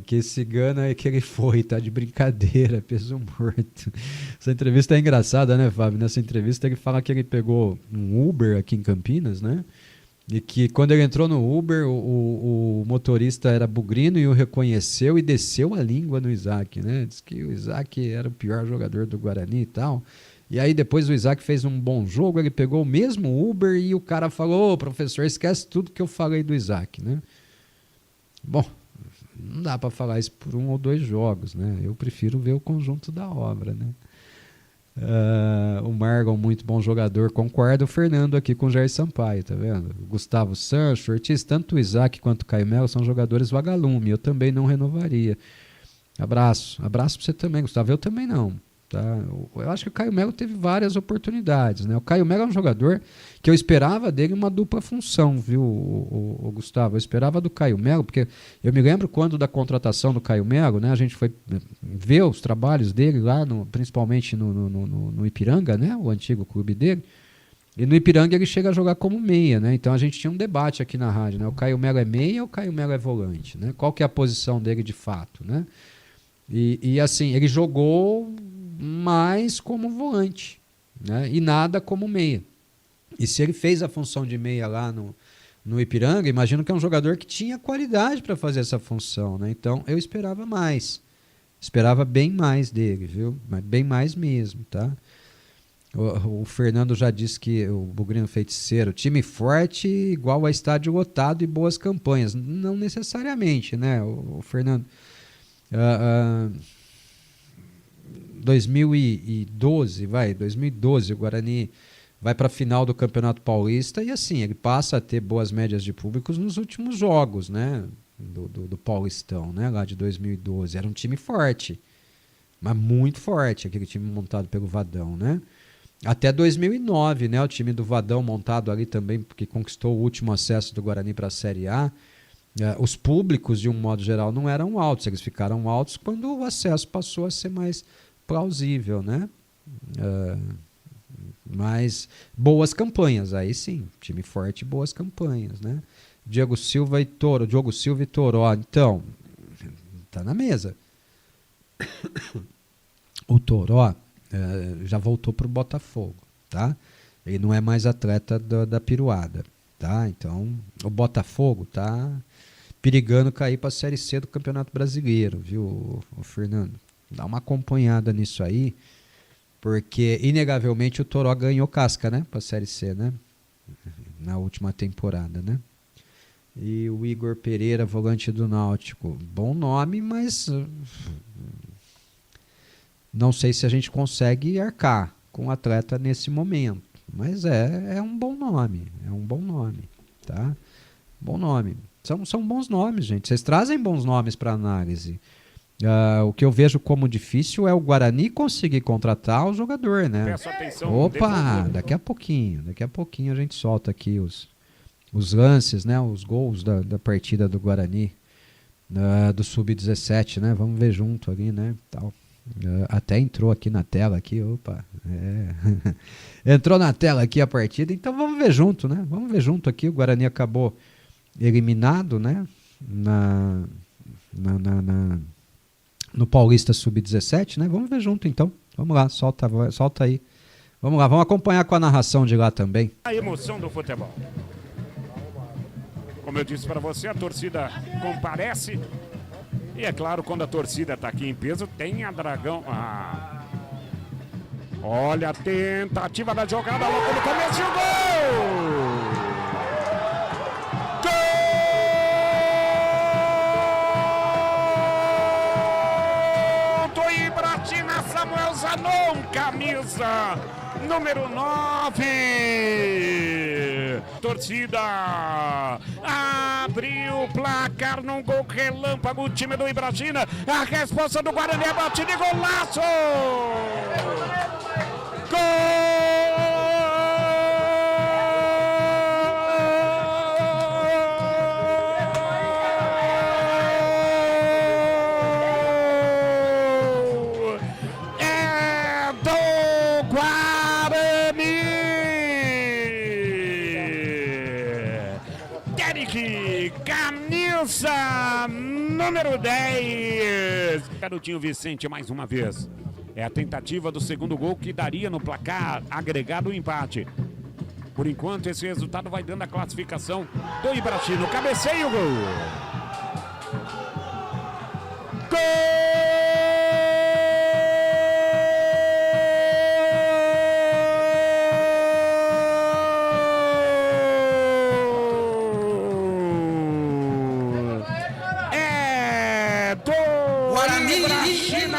Que esse Gana é que ele foi, tá de brincadeira, peso morto. Essa entrevista é engraçada, né, Fábio? Nessa entrevista ele fala que ele pegou um Uber aqui em Campinas, né? E que quando ele entrou no Uber, o motorista era bugrino e o reconheceu e desceu a língua no Isaac, né? Diz que o Isaac era o pior jogador do Guarani e tal. E aí depois o Isaac fez um bom jogo, ele pegou o mesmo Uber e o cara falou, professor, esquece tudo que eu falei do Isaac, né? Bom, não dá para falar isso por 1 ou 2 jogos, né? Eu prefiro ver o conjunto da obra, né? O Margon, muito bom jogador, concordo. O Fernando aqui com o Jair Sampaio, tá vendo? O Gustavo Sancho, Ortiz, tanto o Isaac quanto o Caio Melo são jogadores vagalume, eu também não renovaria. Abraço pra você também, Gustavo, eu também não. Tá? Eu acho que o Caio Melo teve várias oportunidades, né? O Caio Melo é um jogador que eu esperava dele uma dupla função, viu, o Gustavo? Eu esperava do Caio Melo, porque eu me lembro quando da contratação do Caio Melo, né? A gente foi ver os trabalhos dele lá, principalmente no Ipiranga, né? O antigo clube dele. E no Ipiranga ele chega a jogar como meia, né? Então a gente tinha um debate aqui na rádio, né? O Caio Melo é meia ou o Caio Melo é volante, né? Qual que é a posição dele de fato, né? E assim, ele jogou mais como volante, né? E nada como meia. E se ele fez a função de meia lá no Ipiranga, imagino que é um jogador que tinha qualidade para fazer essa função, né? Então eu esperava mais. Esperava bem mais dele, viu? Mas bem mais mesmo, tá? O Fernando já disse que o Bugrino Feiticeiro, time forte igual a estádio lotado e boas campanhas. Não necessariamente, né, o Fernando? 2012, o Guarani vai para a final do Campeonato Paulista e assim, ele passa a ter boas médias de públicos nos últimos jogos, né, do Paulistão, né, lá de 2012. Era um time forte, mas muito forte, aquele time montado pelo Vadão, né? Até 2009, né, o time do Vadão montado ali também, que conquistou o último acesso do Guarani para a Série A. Os públicos, de um modo geral, não eram altos, eles ficaram altos quando o acesso passou a ser mais plausível, né? Mas boas campanhas, aí sim, time forte, boas campanhas, né? Diogo Silva e Toró, então, tá na mesa. O Toró já voltou pro Botafogo, tá? Ele não é mais atleta da piruada, tá? Então, o Botafogo tá perigando cair para a Série C do Campeonato Brasileiro, viu, o Fernando? Dá uma acompanhada nisso aí, porque inegavelmente o Toró ganhou casca, né, para a Série C, né? Na última temporada, né? E o Igor Pereira, volante do Náutico. Bom nome, mas não sei se a gente consegue arcar com o atleta nesse momento. Mas é um bom nome. É um bom nome. Tá? Bom nome. São bons nomes, gente. Vocês trazem bons nomes para análise. O que eu vejo como difícil é o Guarani conseguir contratar o jogador, né? Peço atenção, Opa, daqui a pouquinho a gente solta aqui os lances, né? Os gols da partida do Guarani, do Sub-17, né? Vamos ver junto ali, né? Tal. Até entrou aqui na tela, aqui, opa. Entrou na tela aqui a partida, então vamos ver junto, né? Vamos ver junto aqui. O Guarani acabou eliminado, né? No Paulista Sub-17, né? Vamos ver junto então. Vamos lá, solta aí. Vamos lá, vamos acompanhar com a narração de lá também. A emoção do futebol. Como eu disse para você, a torcida comparece. E é claro, quando a torcida está aqui em peso, tem a Dragão. Olha a tentativa da jogada logo no começo e o gol! Samuel Zanon, camisa número 9. Torcida abriu o placar num gol relâmpago. O time do Ibrachina. A resposta do Guarani é batida e golaço! Camisa número 10. Garotinho Vicente mais uma vez. É a tentativa do segundo gol que daria no placar agregado o empate. Por enquanto esse resultado vai dando a classificação do Ibrachino. Cabeceio, gol. Gol!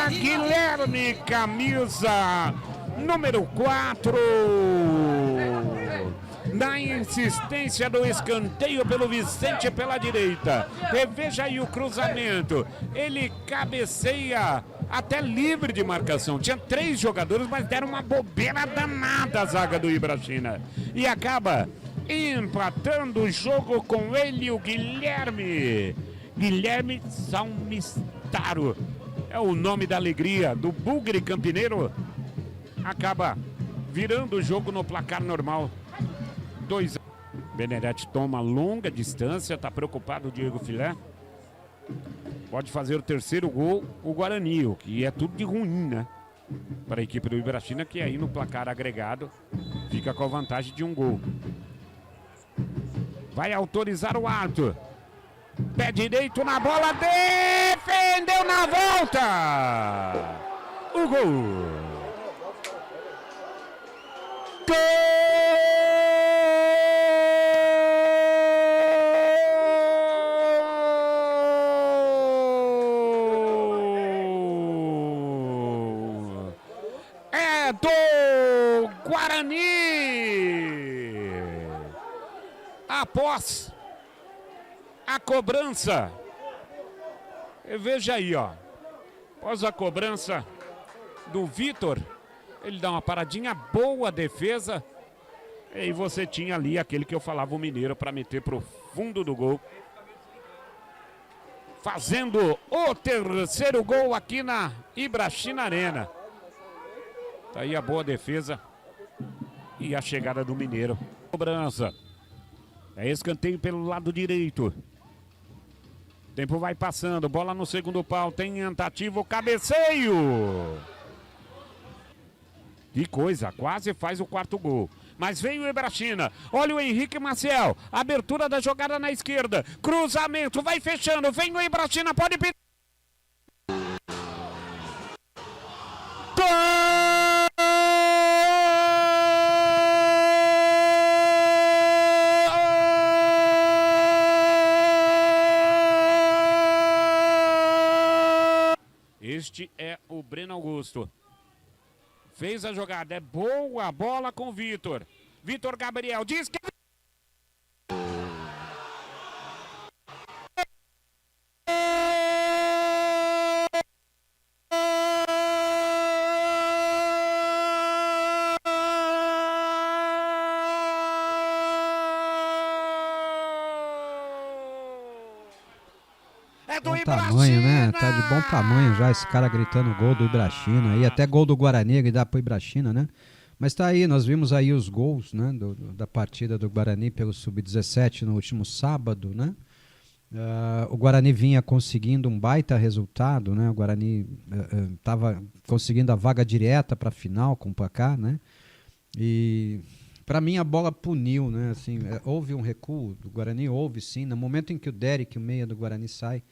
Guilherme, camisa número 4. Na insistência do escanteio pelo Vicente pela direita. Reveja aí o cruzamento. Ele cabeceia até livre de marcação. Tinha 3 jogadores, mas deram uma bobeira danada a zaga do Ibrachina. E acaba empatando o jogo com ele, o Guilherme. Guilherme Salmistaro. É o nome da alegria do Bugre Campineiro. Acaba virando o jogo no placar normal. 2. Benedetti toma longa distância. Está preocupado o Diego Filé. Pode fazer o terceiro gol o Guarani, o que é tudo de ruim, né? Para a equipe do Ibrachina, que aí no placar agregado fica com a vantagem de um gol. Vai autorizar o árbitro. Pé direito na bola, defendeu na volta. O gol. É do Guarani. Após a cobrança, veja aí, ó. Após a cobrança do Vitor, ele dá uma paradinha, boa defesa. E você tinha ali aquele que eu falava, o Mineiro, para meter pro fundo do gol. Fazendo o terceiro gol aqui na Ibrachina Arena. Tá aí a boa defesa e a chegada do Mineiro. Cobrança. É escanteio pelo lado direito. Tempo vai passando, bola no segundo pau, tem tentativa, cabeceio. Que coisa, quase faz o quarto gol. Mas vem o Ibrachina, olha o Henrique Maciel, abertura da jogada na esquerda, cruzamento, vai fechando, vem o Ibrachina, pode pedir. Este é o Breno Augusto. Fez a jogada, é boa a bola com o Vitor. Vitor Gabriel diz que... Bom tamanho, né? Tá de bom tamanho já esse cara gritando gol do Ibrachina. E até gol do Guarani ele dá pro Ibrachina, né? Mas tá aí, nós vimos aí os gols, né, da partida do Guarani pelo Sub-17 no último sábado, né? O Guarani vinha conseguindo um baita resultado, né? O Guarani estava conseguindo a vaga direta para a final com o placar, né? E para mim a bola puniu, né? Assim, houve um recuo do Guarani, houve sim. No momento em que o Derek, o meia do Guarani, sai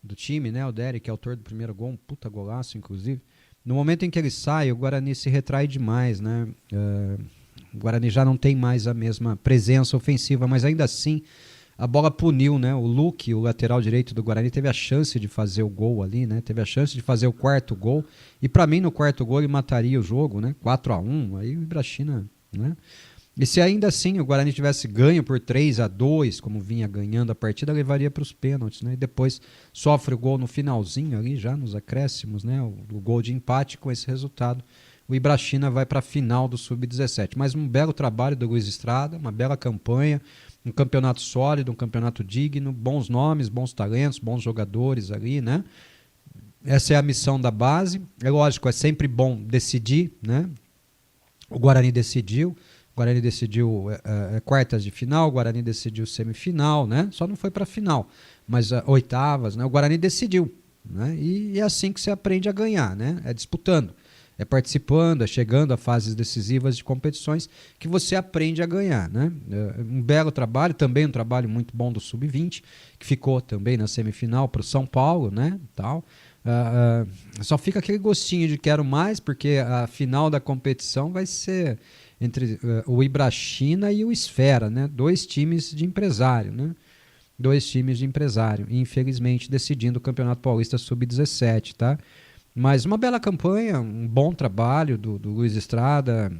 do time, né? O Derek, autor do primeiro gol, um puta golaço, inclusive. No momento em que ele sai, o Guarani se retrai demais, né? O Guarani já não tem mais a mesma presença ofensiva, mas ainda assim a bola puniu, né? O Luque, o lateral direito do Guarani, teve a chance de fazer o gol ali, né? Teve a chance de fazer o quarto gol. E para mim, no quarto gol, ele mataria o jogo, né? 4-1, aí o Ibrachina, né? E se ainda assim o Guarani tivesse ganho por 3-2, como vinha ganhando a partida, levaria para os pênaltis, né? E depois sofre o gol no finalzinho ali, já nos acréscimos, né? O gol de empate. Com esse resultado, o Ibrachina vai para a final do Sub-17. Mas um belo trabalho do Luiz Estrada, uma bela campanha, um campeonato sólido, um campeonato digno, bons nomes, bons talentos, bons jogadores ali, né? Essa é a missão da base. É lógico, é sempre bom decidir, né? O Guarani decidiu. O Guarani decidiu quartas de final, o Guarani decidiu semifinal, né? Só não foi para a final, mas oitavas, né? O Guarani decidiu, né? E é assim que se aprende a ganhar, né? É disputando, é participando, é chegando a fases decisivas de competições que você aprende a ganhar, né? Um belo trabalho, também um trabalho muito bom do Sub-20, que ficou também na semifinal para o São Paulo, né? Tal. Só fica aquele gostinho de quero mais, porque a final da competição vai ser entre o Ibrachina e o Esfera, né? Dois times de empresário, né? Dois times de empresário, infelizmente decidindo o Campeonato Paulista Sub-17, tá? Mas uma bela campanha, um bom trabalho do Luiz Estrada,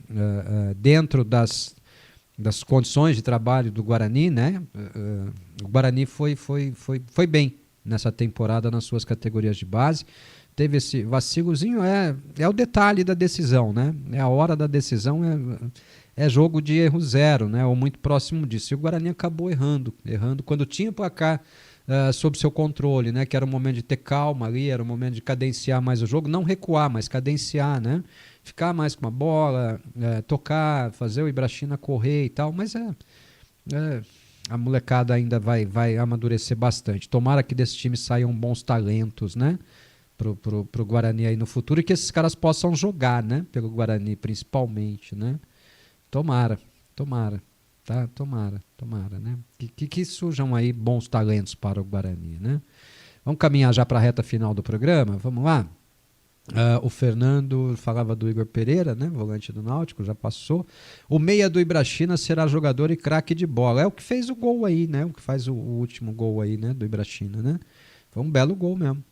dentro das condições de trabalho do Guarani, né? O Guarani foi bem nessa temporada nas suas categorias de base. Teve esse vacilozinho, é o detalhe da decisão, né? É a hora da decisão, é jogo de erro zero, né? Ou muito próximo disso. E o Guarani acabou errando quando tinha o placar sob seu controle, né? Que era o momento de ter calma ali, era o momento de cadenciar mais o jogo, não recuar, mas cadenciar, né? Ficar mais com a bola, tocar, fazer o Ibrachina correr e tal, mas a molecada ainda vai amadurecer bastante. Tomara que desse time saiam bons talentos, né? Pro Guarani aí no futuro, e que esses caras possam jogar, né? Pelo Guarani principalmente, né? Tomara, tá? Tomara, né? Que surjam aí bons talentos para o Guarani, né? Vamos caminhar já para a reta final do programa? Vamos lá? O Fernando falava do Igor Pereira, né? Volante do Náutico, já passou. O meia do Ibrachina será jogador e craque de bola. É o que fez o gol aí, né? O que faz o último gol aí, né? Do Ibrachina, né? Foi um belo gol mesmo.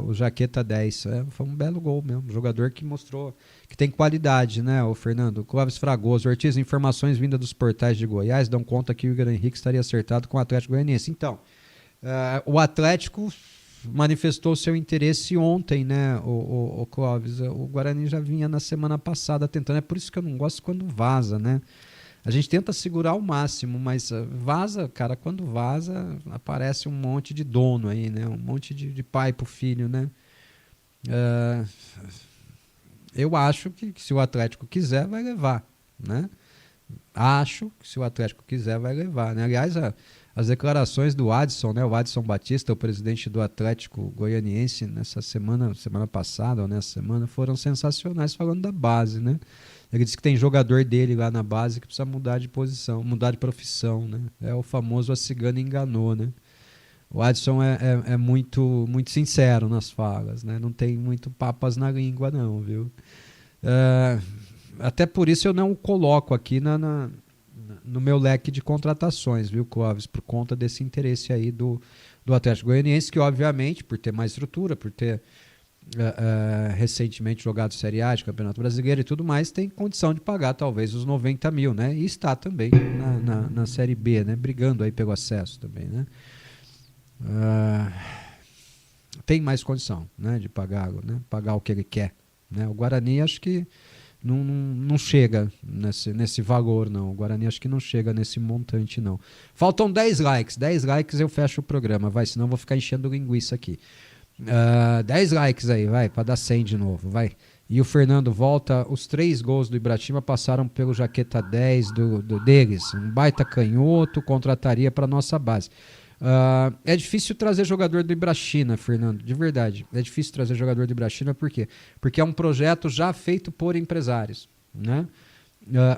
O Jaqueta 10, foi um belo gol mesmo, um jogador que mostrou que tem qualidade, né? O Fernando Clóvis Fragoso, Ortiz, informações vindas dos portais de Goiás dão conta que o Igor Henrique estaria acertado com o Atlético Goianiense. Então, o Atlético manifestou seu interesse ontem, né? O Clóvis, o Guarani já vinha na semana passada tentando, é por isso que eu não gosto quando vaza, né? A gente tenta segurar ao máximo, mas vaza, cara, quando vaza, aparece um monte de dono aí, né? Um monte de pai pro filho, né? Eu acho que se o Atlético quiser, vai levar, né? Acho que se o Atlético quiser, vai levar, né? Aliás, as declarações do Adson, né? O Adson Batista, o presidente do Atlético Goianiense, nessa semana passada ou nessa semana, foram sensacionais falando da base, né? Ele disse que tem jogador dele lá na base que precisa mudar de posição, mudar de profissão, né? É o famoso a cigana enganou, né? O Adson é muito, muito sincero nas falas, né? Não tem muito papas na língua não, viu? Até por isso eu não o coloco aqui no meu leque de contratações, viu, Clóvis? Por conta desse interesse aí do Atlético Goianiense, que obviamente, por ter mais estrutura, por ter recentemente jogado Série A de Campeonato Brasileiro e tudo mais, tem condição de pagar talvez os 90 mil, né? E está também na Série B, né? Brigando aí pelo acesso também, né? Tem mais condição, né? De pagar, né? Pagar o que ele quer, né? O Guarani acho que não chega nesse valor, não. O Guarani acho que não chega nesse montante, não. Faltam 10 likes. 10 likes eu fecho o programa, vai, senão eu vou ficar enchendo linguiça aqui. 10 likes aí, vai, para dar 100 de novo, vai. E o Fernando volta, os 3 gols do Ibrachima passaram pelo jaqueta 10 deles. Um baita canhoto, contrataria para nossa base. É difícil trazer jogador do Ibrachina, Fernando, de verdade. É difícil trazer jogador do Ibrachina, por quê? Porque é um projeto já feito por empresários, né?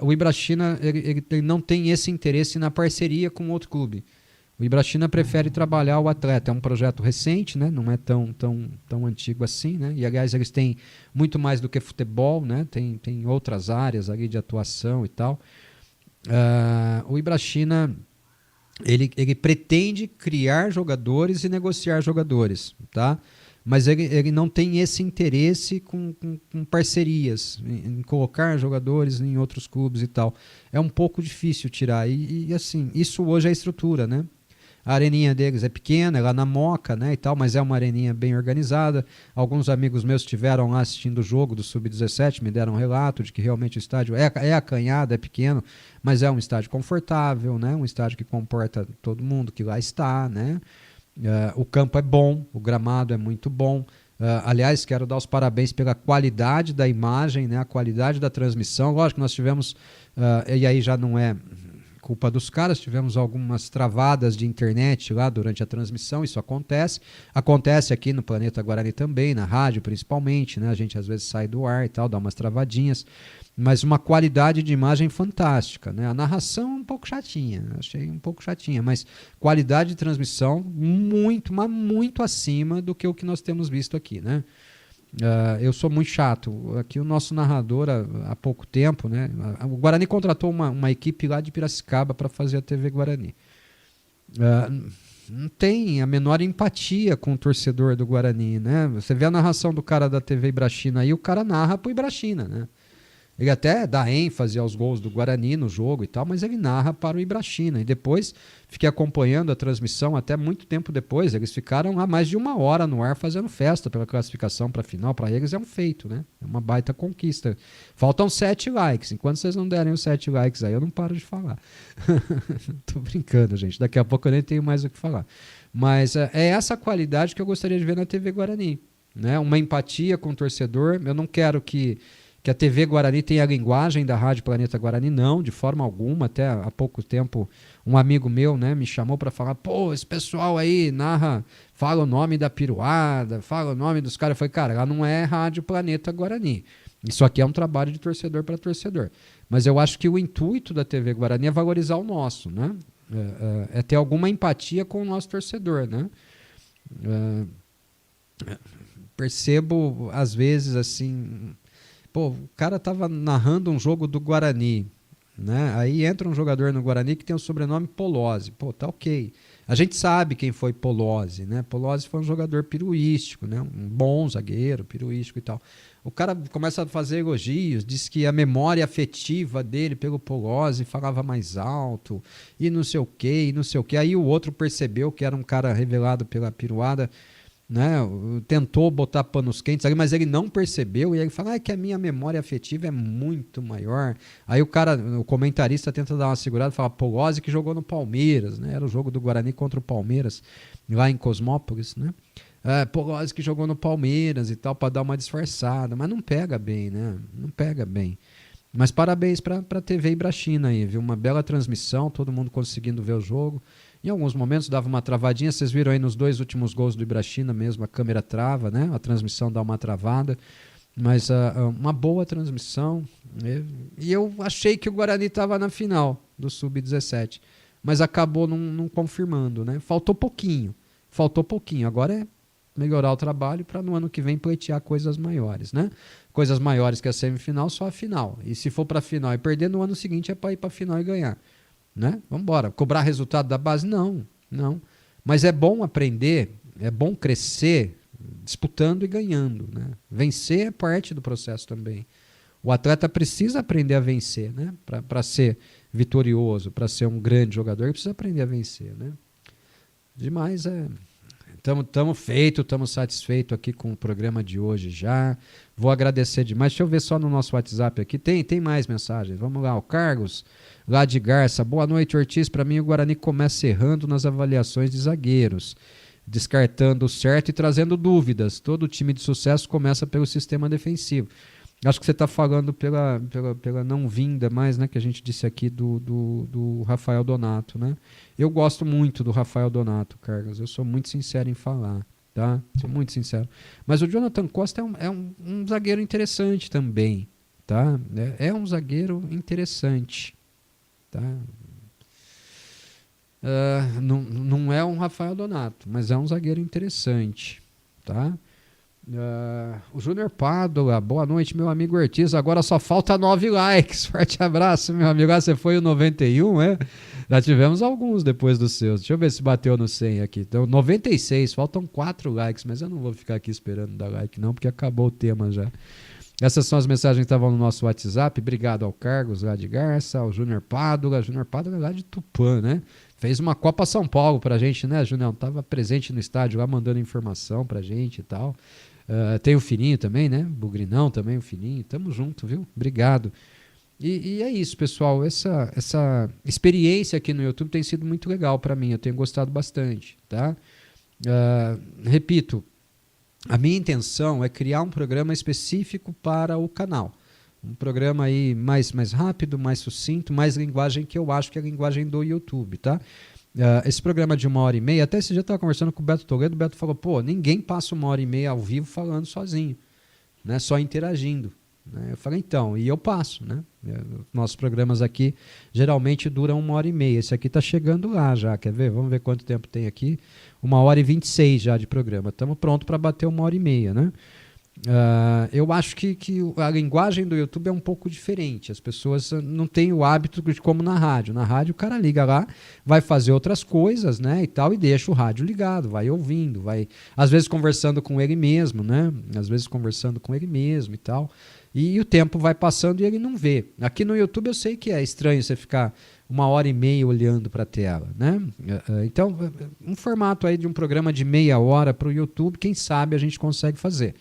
O Ibrachina ele não tem esse interesse na parceria com outro clube. O Ibrachina prefere trabalhar o atleta. É um projeto recente, né? Não é tão antigo assim, né? E, aliás, eles têm muito mais do que futebol, né? Tem outras áreas ali de atuação e tal. O Ibrachina, ele pretende criar jogadores e negociar jogadores, tá? Mas ele não tem esse interesse com parcerias, em colocar jogadores em outros clubes e tal. É um pouco difícil tirar. E assim, isso hoje é a estrutura, né? A areninha deles é pequena, é lá na Moca, né, e tal, mas é uma areninha bem organizada. Alguns amigos meus estiveram lá assistindo o jogo do Sub-17, me deram um relato de que realmente o estádio é acanhado, é pequeno, mas é um estádio confortável, né, um estádio que comporta todo mundo que lá está, né. O campo é bom, o gramado é muito bom. Aliás, quero dar os parabéns pela qualidade da imagem, né, a qualidade da transmissão. Lógico que nós tivemos, e aí já não é culpa dos caras, tivemos algumas travadas de internet lá durante a transmissão, isso acontece aqui no Planeta Guarani também, na rádio principalmente, né? A gente às vezes sai do ar e tal, dá umas travadinhas, mas uma qualidade de imagem fantástica, né? A narração é um pouco chatinha, achei um pouco chatinha, mas qualidade de transmissão muito, mas muito acima do que o que nós temos visto aqui, né? Eu sou muito chato. Aqui o nosso narrador, há pouco tempo, né? O Guarani contratou uma equipe lá de Piracicaba para fazer a TV Guarani. Não tem a menor empatia com o torcedor do Guarani, né? Você vê a narração do cara da TV Ibrachina aí, o cara narra pro Ibrachina, né? Ele até dá ênfase aos gols do Guarani no jogo e tal, mas ele narra para o Ibrachina. E depois fiquei acompanhando a transmissão até muito tempo depois. Eles ficaram há mais de 1 hora no ar fazendo festa pela classificação para a final. Para eles é um feito, né? É uma baita conquista. Faltam 7 likes. Enquanto vocês não derem os 7 likes aí, eu não paro de falar. Tô brincando, gente. Daqui a pouco eu nem tenho mais o que falar. Mas é essa qualidade que eu gostaria de ver na TV Guarani, né? Uma empatia com o torcedor. Eu não quero que a TV Guarani tem a linguagem da Rádio Planeta Guarani, não, de forma alguma. Até há pouco tempo um amigo meu, né, me chamou para falar, pô, esse pessoal aí narra, fala o nome da piruada, fala o nome dos caras. Eu falei, cara, lá não é Rádio Planeta Guarani. Isso aqui é um trabalho de torcedor para torcedor. Mas eu acho que o intuito da TV Guarani é valorizar o nosso, né? É ter alguma empatia com o nosso torcedor, né? Percebo, às vezes, assim... Pô, o cara tava narrando um jogo do Guarani, né? Aí entra um jogador no Guarani que tem o sobrenome Polozzi. Pô, tá ok. A gente sabe quem foi Polozzi, né? Polozzi foi um jogador piruístico, né? Um bom zagueiro, piruístico e tal. O cara começa a fazer elogios, diz que a memória afetiva dele pelo Polozzi falava mais alto, e não sei o quê, e não sei o quê. Aí o outro percebeu que era um cara revelado pela piruada, né? Tentou botar panos quentes ali, mas ele não percebeu, e ele fala que a minha memória afetiva é muito maior. Aí o comentarista tenta dar uma segurada e fala, Polozzi que jogou no Palmeiras, né? Era o jogo do Guarani contra o Palmeiras lá em Cosmópolis, né? Polozzi que jogou no Palmeiras e tal, para dar uma disfarçada, mas não pega bem, né? Não pega bem. Mas parabéns para a TV Ibrachina aí, viu? Uma bela transmissão, todo mundo conseguindo ver o jogo. Em alguns momentos dava uma travadinha, vocês viram aí nos 2 últimos gols do Ibrachina mesmo, a câmera trava, né? A transmissão dá uma travada, mas uma boa transmissão. E eu achei que o Guarani estava na final do Sub-17, mas acabou não confirmando, né? Faltou pouquinho, agora é melhorar o trabalho para no ano que vem pleitear coisas maiores, né? Coisas maiores que a semifinal, só a final. E se for para a final e perder, no ano seguinte é para ir para a final e ganhar. Né? Vamos embora. Cobrar resultado da base? Não. Mas é bom aprender, é bom crescer, disputando e ganhando, né? Vencer é parte do processo também. O atleta precisa aprender a vencer, né? Para ser vitorioso, para ser um grande jogador, ele precisa aprender a vencer, né? Demais, estamos satisfeitos aqui com o programa de hoje já. Vou agradecer demais. Deixa eu ver só no nosso WhatsApp aqui. Tem mais mensagens. Vamos lá. O Carlos, lá de Garça. Boa noite, Ortiz. Para mim, o Guarani começa errando nas avaliações de zagueiros, descartando o certo e trazendo dúvidas. Todo time de sucesso começa pelo sistema defensivo. Acho que você está falando pela não vinda mais, né, que a gente disse aqui do Rafael Donato, né? Eu gosto muito do Rafael Donato, Carlos. Eu sou muito sincero em falar, tá? Sou muito sincero. Mas o Jonathan Costa é um zagueiro interessante também, tá? É um zagueiro interessante, tá? Não é um Rafael Donato, mas é um zagueiro interessante, tá? O Júnior Pádua, boa noite, meu amigo Ortiz. Agora só falta 9 likes. Forte abraço, meu amigo. Você foi o 91, é? Já tivemos alguns depois dos seus. Deixa eu ver se bateu no 100 aqui. Então, 96, faltam 4 likes, mas eu não vou ficar aqui esperando dar like, não, porque acabou o tema já. Essas são as mensagens que estavam no nosso WhatsApp. Obrigado ao Carlos lá de Garça, ao Júnior Pádua. Júnior Pádua lá de Tupã, né? Fez uma Copa São Paulo pra gente, né, Júnior? Tava presente no estádio lá, mandando informação pra gente e tal. Tem o Fininho também, né? Bugrinão também, o Fininho. Tamo junto, viu? Obrigado. E é isso, pessoal. Essa experiência aqui no YouTube tem sido muito legal para mim. Eu tenho gostado bastante, tá? Repito, a minha intenção é criar um programa específico para o canal. Um programa aí mais rápido, mais sucinto, mais linguagem que eu acho que é a linguagem do YouTube, tá? Esse programa de 1h30, até esse dia eu estava conversando com o Beto Toledo, o Beto falou, pô, ninguém passa 1h30 ao vivo falando sozinho, né, só interagindo. Né? Eu falei, então, e eu passo, né? Nossos programas aqui geralmente duram 1h30, esse aqui está chegando lá já, quer ver? Vamos ver quanto tempo tem aqui, 1h26 já de programa, estamos prontos para bater 1h30, né? Eu acho que a linguagem do YouTube é um pouco diferente. As pessoas não têm o hábito de como na rádio. Na rádio o cara liga lá, vai fazer outras coisas, né, e tal, e deixa o rádio ligado, vai ouvindo, vai às vezes conversando com ele mesmo, né? Às vezes conversando com ele mesmo e tal. E o tempo vai passando e ele não vê. Aqui no YouTube eu sei que é estranho você ficar 1h30 olhando para a tela, né? Então, um formato aí de um programa de meia hora para o YouTube, quem sabe a gente consegue fazer.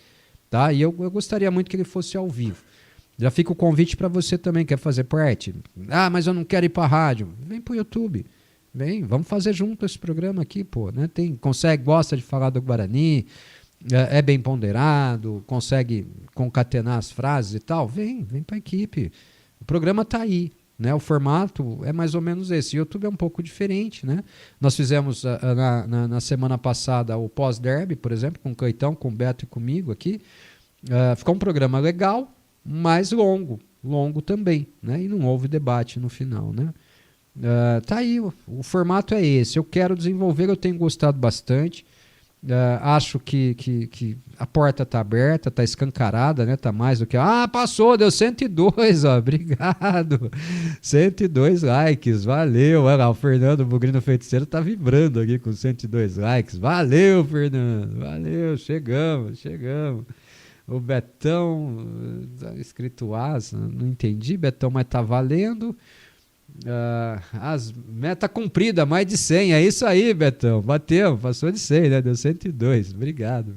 Tá? E eu gostaria muito que ele fosse ao vivo. Já fica o convite para você também, quer fazer parte. Mas eu não quero ir para a rádio. Vem para o YouTube. Vem, vamos fazer junto esse programa aqui, pô. Né? Gosta de falar do Guarani, é bem ponderado, consegue concatenar as frases e tal. Vem para a equipe. O programa está aí. Né? O formato é mais ou menos esse. O YouTube é um pouco diferente. Né? Nós fizemos na semana passada o pós-derby, por exemplo, com o Caetão, com o Beto e comigo aqui. Ficou um programa legal, mas longo também. Né? E não houve debate no final. Né? Tá aí, o formato é esse. Eu quero desenvolver, eu tenho gostado bastante. Acho que a porta está aberta, está escancarada, né? Tá mais do que... passou, deu 102, ó, obrigado. 102 likes, valeu. Olha lá, o Fernando Bugrino Feiticeiro tá vibrando aqui com 102 likes. Valeu, Fernando, valeu, chegamos. O Betão, escrito as, não entendi, Betão, mas tá valendo. As meta cumprida, mais de 100, é isso aí, Betão, bateu, passou de 100, né? Deu 102, obrigado.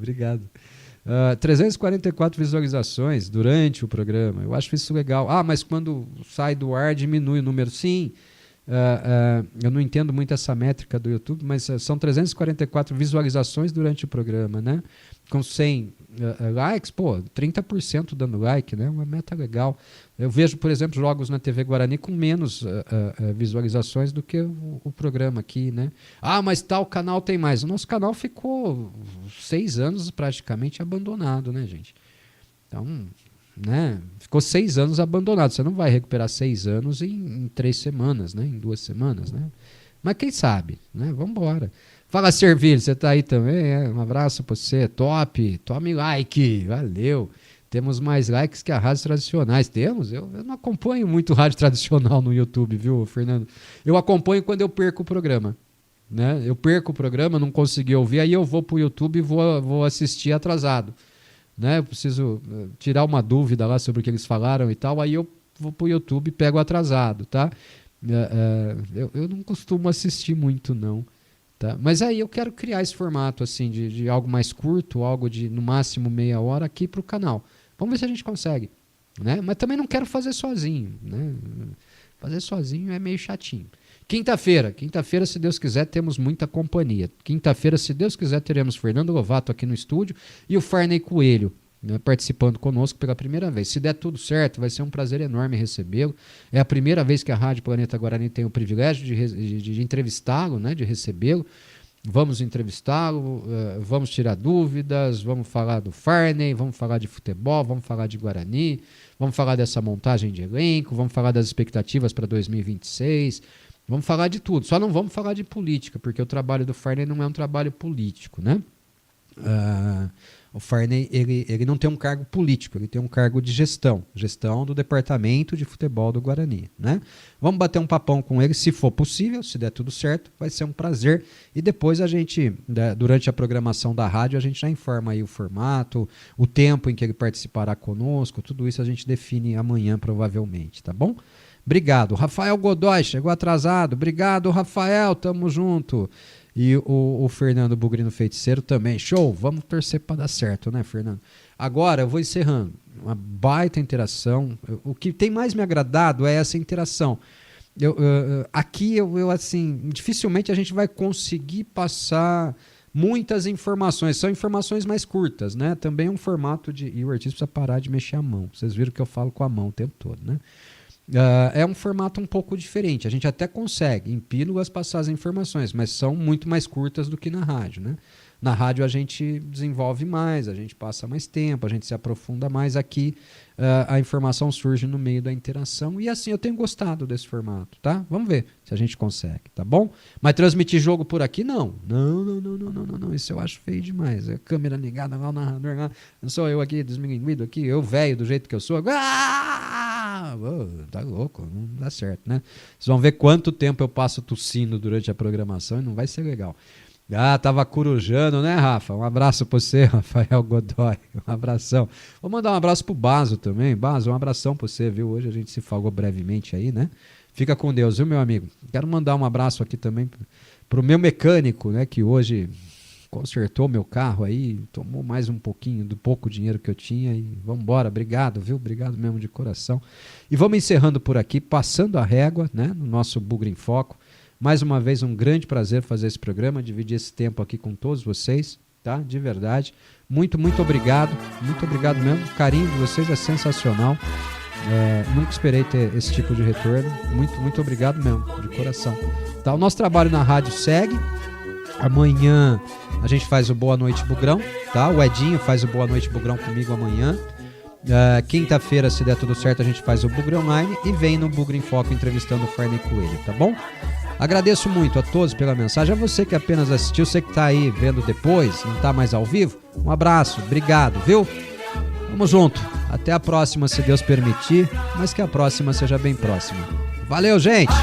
344 visualizações durante o programa, eu acho isso legal. Mas quando sai do ar diminui o número, sim. Eu não entendo muito essa métrica do YouTube, mas são 344 visualizações durante o programa, né? Com 100 likes, 30% dando like, né? Uma meta legal. Eu vejo, por exemplo, jogos na TV Guarani com menos visualizações do que o programa aqui, né? Mas tal canal tem mais. O nosso canal ficou 6 anos praticamente abandonado, né, gente? Então, né? Ficou 6 anos abandonado. Você não vai recuperar 6 anos em 3 semanas, né? Em 2 semanas, né? Mas quem sabe, né? Vamos embora. Fala, Servilho, você tá aí também? Um abraço pra você, top, tome like, valeu. Temos mais likes que as rádios tradicionais. Temos? Eu não acompanho muito rádio tradicional no YouTube, viu, Fernando? Eu acompanho quando eu perco o programa. né? Eu perco o programa, não consegui ouvir, aí eu vou pro YouTube e vou assistir atrasado, né? Eu preciso tirar uma dúvida lá sobre o que eles falaram e tal, aí eu vou pro YouTube e pego atrasado, tá? Eu não costumo assistir muito, não. Tá? Mas aí eu quero criar esse formato assim de algo mais curto, algo de no máximo meia hora aqui pro canal. Vamos ver se a gente consegue, né? Mas também não quero fazer sozinho, né? Fazer sozinho é meio chatinho. Quinta-feira, se Deus quiser, temos muita companhia. Quinta-feira, se Deus quiser, teremos Fernando Lovato aqui no estúdio e o Farney Coelho, né, participando conosco pela primeira vez. Se der tudo certo, vai ser um prazer enorme recebê-lo. É a primeira vez que a Rádio Planeta Guarani tem o privilégio de entrevistá-lo, né, de recebê-lo. Vamos entrevistá-lo, vamos tirar dúvidas, vamos falar do Farney, vamos falar de futebol, vamos falar de Guarani, vamos falar dessa montagem de elenco, vamos falar das expectativas para 2026, vamos falar de tudo. Só não vamos falar de política, porque o trabalho do Farney não é um trabalho político, né? O Farney, ele não tem um cargo político, ele tem um cargo de gestão do departamento de futebol do Guarani, né? Vamos bater um papão com ele, se for possível, se der tudo certo, vai ser um prazer. E depois a gente, durante a programação da rádio, a gente já informa aí o formato, o tempo em que ele participará conosco, tudo isso a gente define amanhã provavelmente, tá bom? Obrigado. Rafael Godoy, chegou atrasado. Obrigado, Rafael, tamo junto. E o Fernando Bugrino Feiticeiro também. Show, vamos torcer para dar certo, né, Fernando? Agora eu vou encerrando. Uma baita interação. O que tem mais me agradado é essa interação. Aqui, assim, dificilmente a gente vai conseguir passar muitas informações. São informações mais curtas, né? Também é um formato de... E o artista precisa parar de mexer a mão. Vocês viram que eu falo com a mão o tempo todo, né? É um formato um pouco diferente. A gente até consegue, em pílulas, passar as informações, mas são muito mais curtas do que na rádio, né? Na rádio a gente desenvolve mais, a gente passa mais tempo, a gente se aprofunda mais. Aqui a informação surge no meio da interação e assim eu tenho gostado desse formato, tá? Vamos ver se a gente consegue, tá bom? Mas transmitir jogo por aqui, não. Não, isso eu acho feio demais. A câmera ligada lá, o narrador lá, não sou eu aqui desmilinguido aqui, eu velho do jeito que eu sou. Tá louco, não dá certo, né? Vocês vão ver quanto tempo eu passo tossindo durante a programação e não vai ser legal. Tava corujando, né, Rafa? Um abraço pra você, Rafael Godoy. Um abração. Vou mandar um abraço pro Baso também. Baso, um abração pra você, viu? Hoje a gente se falou brevemente aí, né? Fica com Deus, viu, meu amigo? Quero mandar um abraço aqui também pro meu mecânico, né? Que hoje consertou meu carro aí, tomou mais um pouquinho do pouco dinheiro que eu tinha e vamos embora. Obrigado, viu? Obrigado mesmo de coração. E vamos encerrando por aqui, passando a régua, né? No nosso Bugre em Foco. Mais uma vez, um grande prazer fazer esse programa, dividir esse tempo aqui com todos vocês, tá? De verdade. Muito, muito obrigado. Muito obrigado mesmo. O carinho de vocês é sensacional. Nunca esperei ter esse tipo de retorno. Muito, muito obrigado mesmo, de coração. Tá? O nosso trabalho na rádio segue. Amanhã a gente faz o Boa Noite Bugrão, tá? O Edinho faz o Boa Noite Bugrão comigo amanhã. Quinta-feira, se der tudo certo, a gente faz o Bugre Online e vem no Bugre em Foco entrevistando o Farney Coelho, tá bom? Agradeço muito a todos pela mensagem. A você que apenas assistiu, você que tá aí vendo depois, não tá mais ao vivo, um abraço, obrigado, viu? Vamos junto. Até a próxima, se Deus permitir, mas que a próxima seja bem próxima. Valeu, gente!